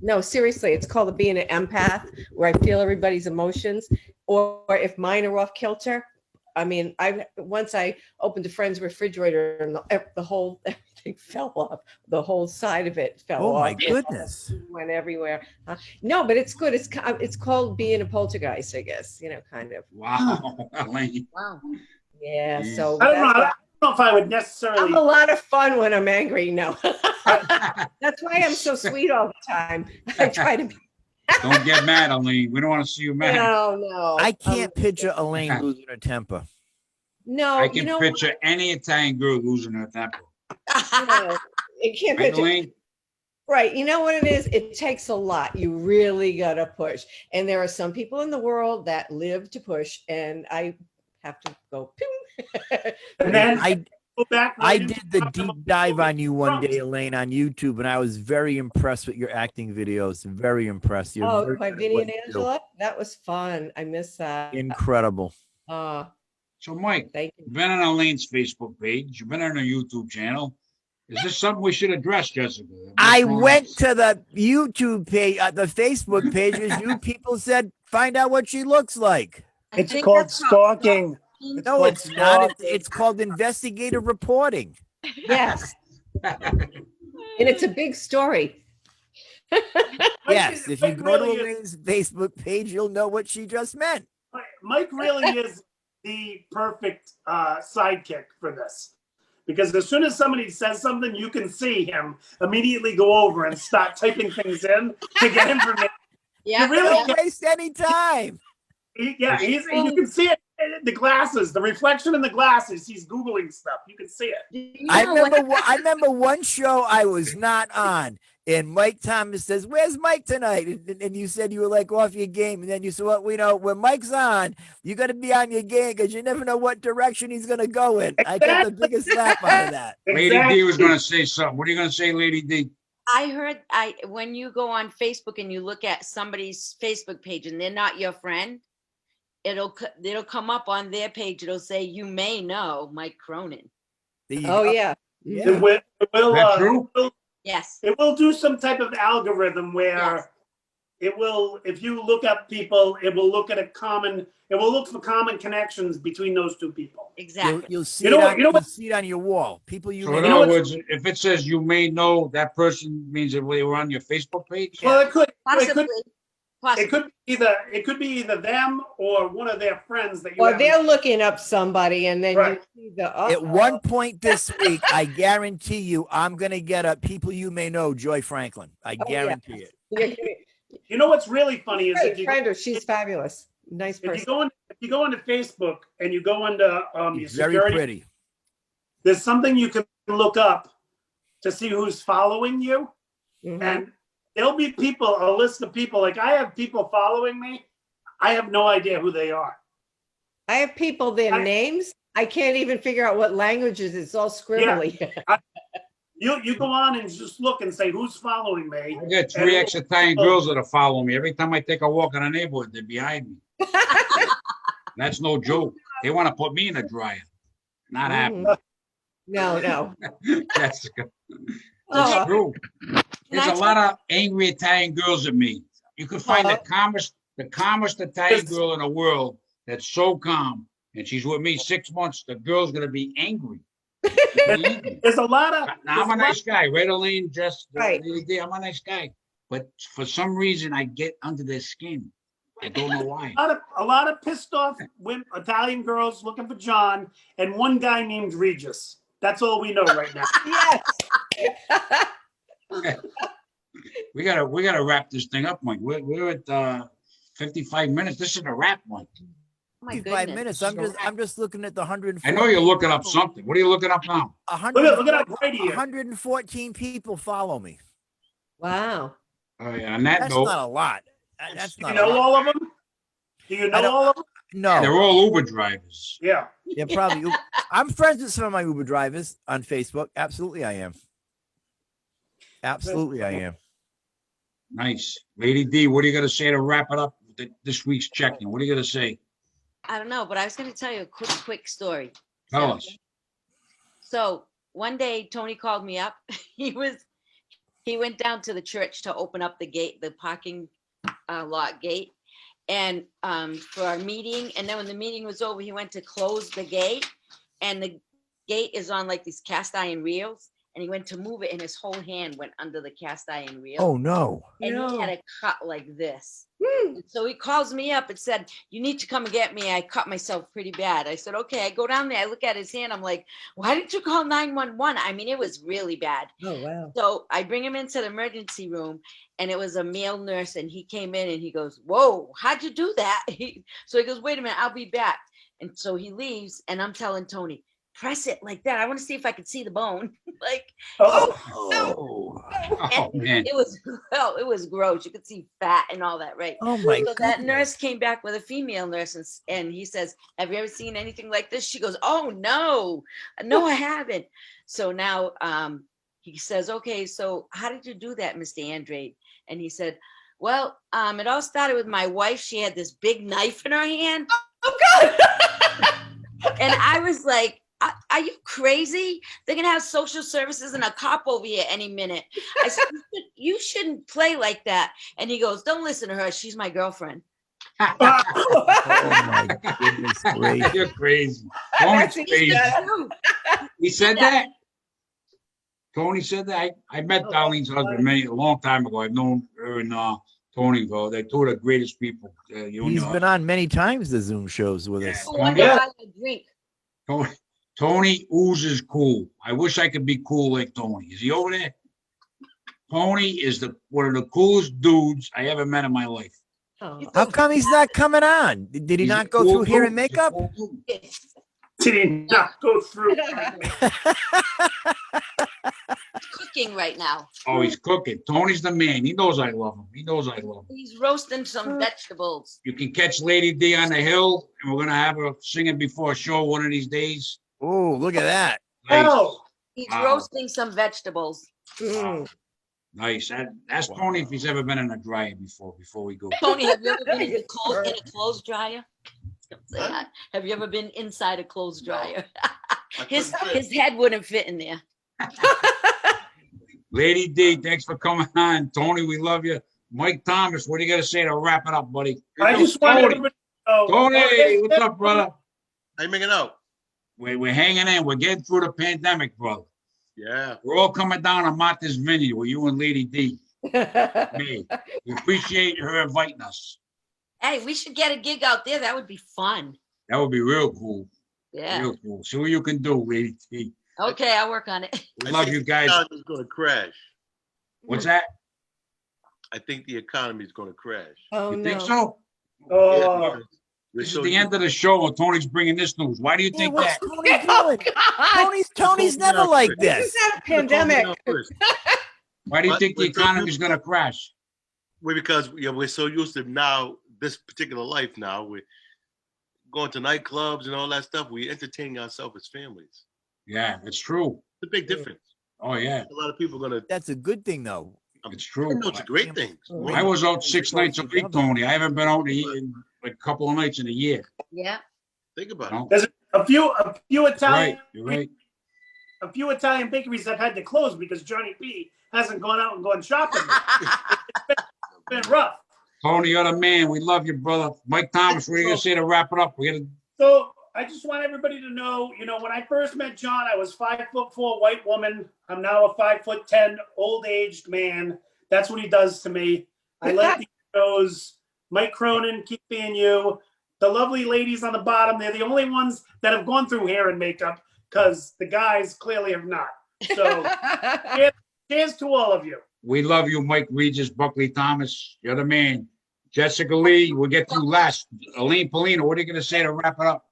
No, seriously, it's called being an empath, where I feel everybody's emotions. Or if mine are off kilter, I mean, once I opened a friend's refrigerator and the whole everything fell off. The whole side of it fell Oh off. my goodness. Went everywhere. No, but it's good. It's called being a poltergeist, I guess. Kind of. Wow, Elaine. Wow. Yeah. Jeez. So I don't know. I that's don't know if I would I'm necessarily. a lot of fun when I'm angry. No, that's why I'm so sweet all the time. I try to be. Don't get mad, Elaine. We don't want to see you mad. No. I can't picture Elaine losing her temper. No, I can picture any Italian girl losing her temper. no, it can't Right, picture. Elaine? Right. You know what it is? It takes a lot. You really got to push. And there are some people in the world that live to push, and I have to go. Pew. And then I go back. I right into did the talking deep about dive on you one drums. day, Elaine, on YouTube, and I was very impressed with your acting videos. Very impressed. You're Oh, very by good at Vinny what and you do. Angela? That was fun. I miss that. Incredible. So, Mike, Thank you. you've been on Elaine's Facebook page. You've been on her YouTube channel. Is this something we should address, Jessica? I went to the YouTube page, the Facebook page, as you people said, find out what she looks like. I It's think called that's called stalking. It's No, called it's not. stalking. It's called investigative reporting. Yes. And it's a big story. Yes, if you Mike go to really is- Elaine's Facebook page, you'll know what she just meant. Mike really is the perfect sidekick for this, because as soon as somebody says something, you can see him immediately go over and start typing things in to get information. Yeah. You really Don't waste any time. you can see it. The glasses, the reflection in the glasses. He's Googling stuff. You can see it. You I know what- remember one show I was not on, and Mike Thomas says, "Where's Mike tonight?" And you said you were like off your game, and then you said, "Well, we know when Mike's on, you got to be on your game because you never know what direction he's going to go in." I got the biggest laugh out of that. Lady D was going to say something. What are you going to say, Lady D? I heard when you go on Facebook and you look at somebody's Facebook page and they're not your friend, it'll come up on their page. It'll say, "You may know Mike Cronin." There you Oh, go. yeah. Yeah. It will, That true? Yes. it will do some type of algorithm where Yes. it will, if you look up people, it will look for common connections between those two people. Exactly. You'll see You know it. what- you know what- You'll see it on your wall. People you So may in You know other what's- words, if it says you may know, that person means that they were on your Facebook page? Well, it could Possibly. it could be either them or one of their friends that you Or haven't- they're looking up somebody and then Right. you see the. At one point this week, I guarantee you, I'm gonna get a people you may know, Joy Franklin. I Oh, yeah. guarantee it. You know what's really funny is Great friend her. She's fabulous. Nice if you person. go into Facebook and you go into your She's very security, pretty. there's something you can look up to see who's following you, Mhm. and there'll be people, a list of people. Like I have people following me, I have no idea who they are. I have people, their names. I can't even figure out what languages. It's all scribbly. You go on and just look and say who's following me. I got 3 Italian girls that are following me. Every time I take a walk in a neighborhood, they're behind me. That's no joke. They want to put me in a dryer. Not happening. No. That's Oh. true. There's a lot of angry Italian girls at me. You can find the calmest Italian girl in the world that's so calm, and she's with me 6 months. The girl's gonna be angry. There's a lot of. Now, I'm a nice guy, right, Elaine? Just Right. I'm a nice guy, but for some reason, I get under their skin. I don't know why. A lot of pissed off women, Italian girls looking for John, and one guy named Regis. That's all we know right now. Yes. We gotta wrap this thing up, Mike. We're at 55 minutes. This is a wrap, Mike. Oh my 5 goodness. minutes. I'm just looking at the 100. I know you're looking up something. What are you looking up now? Look it up right here. 114 people follow me. Wow. Oh, yeah, on that That's note, not a lot. That's Do not you know a lot. all of them? Do you I know don't- all of them? No. they're all Uber drivers. Yeah. Yeah, probably. I'm friends with some of my Uber drivers on Facebook. Absolutely, I am. Absolutely, I am. Nice. Lady D, what are you gonna say to wrap it up with this week's check-in? What are you gonna say? I don't know, but I was going to tell you a quick story. Tell us. So one day Tony called me up. He went down to the church to open up the gate, the parking lot gate. and for our meeting. And then when the meeting was over, he went to close the gate, and the gate is on like these cast iron reels. And he went to move it, and his whole hand went under the cast iron reel. Oh no. And he had No. a cut like this. And so he calls me up and said, "You need to come and get me. I cut myself pretty bad." I said, "Okay." I go down there. I look at his hand. I'm like, "Why didn't you call 911?" I mean, it was really bad. Oh, wow. So I bring him into the emergency room, and it was a male nurse. And he came in and he goes, "Whoa, how'd you do that?" So he goes, "Wait a minute, I'll be back." And so he leaves, and I'm telling Tony, "Press it like that. I want to see if I could see the bone." Like, Oh. Oh, man. it was gross. You could see fat and all that, right? Oh my So that goodness. nurse came back with a female nurse, and he says, "Have you ever seen anything like this?" She goes, "Oh no, I haven't." So now he says, "Okay, so how did you do that, Mr. Andrade?" And he said, "Well, it all started with my wife. She had this big knife in her hand." Oh, God. And I was like, "Are you crazy? They're gonna have social services and a cop over here any minute." I said, "You shouldn't play like that." And he goes, "Don't listen to her. She's my girlfriend." Oh my goodness gracious. You're crazy. Tony's That's crazy. true. He said that? Tony said that? I met Darlene's husband a long time ago. I've known her and Tony. They're two of the greatest people. He's been on many times the Zoom shows with us. I wonder Yeah. why I drink. Tony oozes cool. I wish I could be cool like Tony. Is he over there? Tony is one of the coolest dudes I ever met in my life. Oh. How come he's not coming on? Did he He's not a go cool through hair dude. and He's a makeup? cool dude. It's Did he not go through? cooking right now. Oh, he's cooking. Tony's the man. He knows I love him. He knows I love him. He's roasting some vegetables. You can catch Lady D on the hill, and we're gonna have her singing before a show one of these days. Oh, look at that. Nice. Oh, He's Wow. roasting some vegetables. Mm. Nice. Ask Tony if he's ever been in a dryer before we go. Tony, have you ever been in a clothes dryer? Say hi. Have you ever been inside a clothes dryer? His head wouldn't fit in there. Lady D, thanks for coming on. Tony, we love you. Mike Thomas, what do you got to say to wrap it up, buddy? I just want Tony. everybody to know. Tony, what's up, brother? How you making out? We're hanging in. We're getting through the pandemic, brother. Yeah. We're all coming down to Martha's Vineyard with you and Lady D. Me. We appreciate her inviting us. Hey, we should get a gig out there. That would be fun. That would be real cool. Yeah. Real cool. See what you can do, Lady D. Okay, I'll work on it. We love you guys. The economy's going to crash. What's that? I think the economy's going to crash. Oh, You no. think so? Oh, This is the end of the show, and Tony's bringing this news. Why do you Yeah, think what's that? Tony Oh, doing? God. Tony's never like This this. is not a pandemic. Why do you But- think the but so economy's going to crash? Well, because we're so used to now, this particular life now, we're going to nightclubs and all that stuff. We're entertaining ourselves as families. Yeah, it's true. It's a big difference. Oh, yeah, A lot of people are going to, That's a good thing, though. it's true. it's a great thing. I was out 6 nights a week, Tony. I haven't been out in like a couple of nights in a year. Yeah. Think about You know? there's a few Italian, Right, you're right. a few Italian bakeries have had to close because Johnny P hasn't gone out and gone shopping. It's been rough. Tony, you're the man. We love you, brother. Mike Thomas, what are you going to say to wrap it up? We're going to So I just want everybody to know, when I first met John, I was 5'4" white woman. I'm now a 5'10" old aged man. That's what he does to me. I like the shows. Mike Cronin, keep being you. The lovely ladies on the bottom, they're the only ones that have gone through hair and makeup because the guys clearly have not. So cheers to all of you. We love you, Mike Regis, Buckley Thomas. You're the man. Jessica Leigh, we'll get to you last. Elaine Polino, what are you going to say to wrap it up?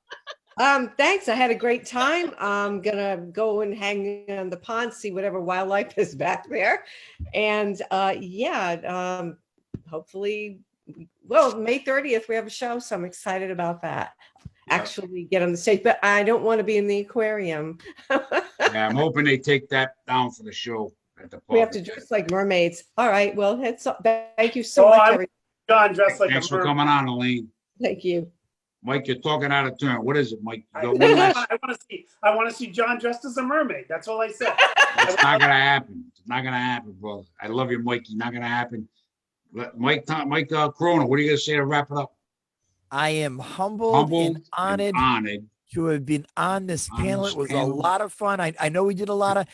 Thanks. I had a great time. I'm gonna go and hang on the pond, see whatever wildlife is back there. And hopefully, well, May 30th, we have a show, so I'm excited about that. Actually get on the stage, but I don't want to be in the aquarium. Yeah, I'm hoping they take that down for the show at the We have park. to dress like mermaids. All right. Well, thank you so much. I'm John dressed like Thanks a for mermaid. coming on, Elaine. Thank you. Mike, you're talking out of turn. What is it, Mike? I You got one last- want to see John dressed as a mermaid. That's all I said. It's not gonna happen. It's not gonna happen, brother. I love you, Mikey. Not gonna happen. Mike Corona, what are you gonna say to wrap it up? I am humbled Humbled and honored honored to have been on this on panel. this It was a panel. lot of fun. I know we did a lot of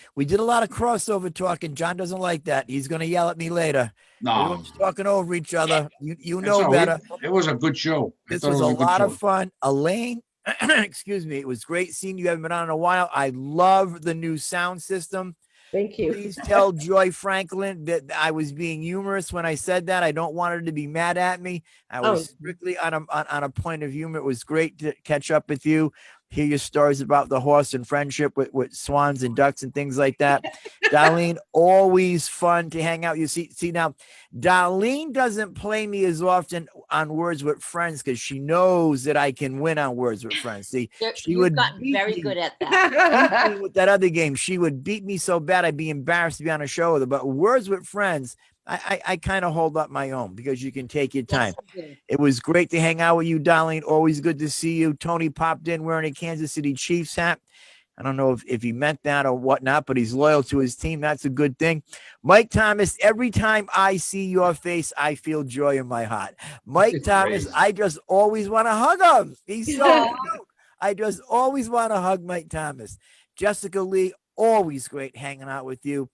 crossover talking. John doesn't like that. He's gonna yell at me later. No, Everyone's talking over each other. You that's know all. better. It was a good show. I This thought was it a was a good lot show. of fun. Elaine, excuse me. It was great seeing you. Haven't been on in a while. I love the new sound system. Thank you. Please tell Joy Franklin that I was being humorous when I said that. I don't want her to be mad at me. I was strictly on a point of humor. It was great to catch up with you, hear your stories about the horse and friendship with swans and ducks and things like that. Darlene, always fun to hang out. You see now, Darlene doesn't play me as often on Words with Friends because she knows that I can win on Words with Friends. See, she You've would gotten beat very me. good at that. With that other game, she would beat me so bad I'd be embarrassed to be on a show with her. But Words with Friends, I kind of hold up my own because you can take your time. Yes, you do. It was great to hang out with you, Darlene. Always good to see you. Tony popped in wearing a Kansas City Chiefs hat. I don't know if he meant that or whatnot, but he's loyal to his team. That's a good thing. Mike Thomas, every time I see your face, I feel joy in my heart. Mike Thomas, Crazy. I just always want to hug him. He's so cute. I just always want to hug Mike Thomas. Jessica Leigh, always great hanging out with you.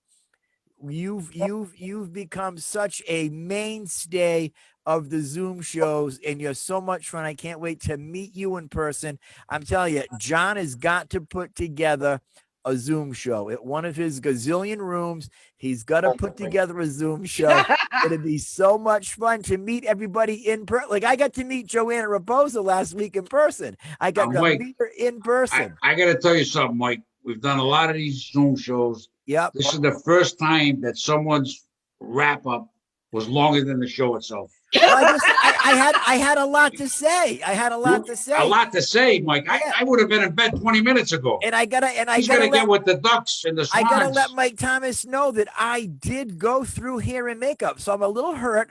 You've become such a mainstay of the Zoom shows, and you're so much fun. I can't wait to meet you in person. I'm telling you, John has got to put together a Zoom show at one of his gazillion rooms. He's got to put together a Zoom show. It'd be so much fun to meet everybody in person. Like I got to meet Joanna Raposa last week in person. I got to Mike, meet her in person. I got to tell you something, Mike. We've done a lot of these Zoom shows. Yep. This is the first time that someone's wrap up was longer than the show itself. Well, I had a lot to say. I had a lot to say. A lot to say, Mike. Yeah. I would have been in bed 20 minutes ago. And I gotta get with the ducks and the swans. I gotta let Mike Thomas know that I did go through hair and makeup, so I'm a little hurt.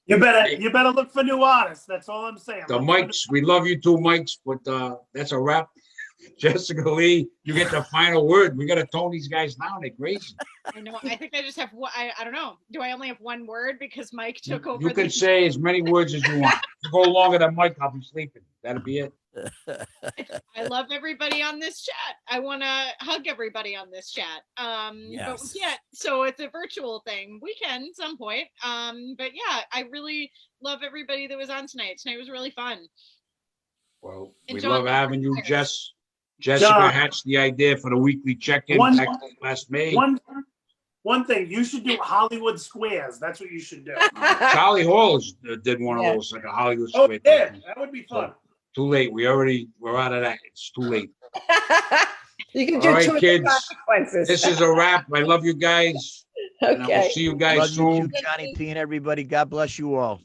You better look for new artists. That's all I'm saying. The Mikes, we love you too, Mikes, but that's a wrap. Jessica Leigh, you get the final word. We got to tone these guys down. They're crazy. I know. I think I just have one. I don't know. Do I only have one word because Mike took over? You can say as many words as you want. If you go longer than Mike, I'll be sleeping. That'll be it. I love everybody on this chat. I want to hug everybody on this chat. Yes. But we can't. So it's a virtual thing. We can at some point. But yeah, I really love everybody that was on tonight. Tonight was really fun. Well, And we John, love having you, thanks. Jess. Jessica John. hatched the idea for the weekly check-in One- back last May. One thing, you should do Hollywood Squares. That's what you should do. Charlie Hall did one Yeah. of those, like a Hollywood Oh, Square. yeah, thing. that would be fun. Too late. We're out of that. It's too late. You can All do right, two of the kids. consequences. This is a wrap. I love you guys. And I will Okay. see you guys Love you soon. too, Johnny P and everybody. God bless you all.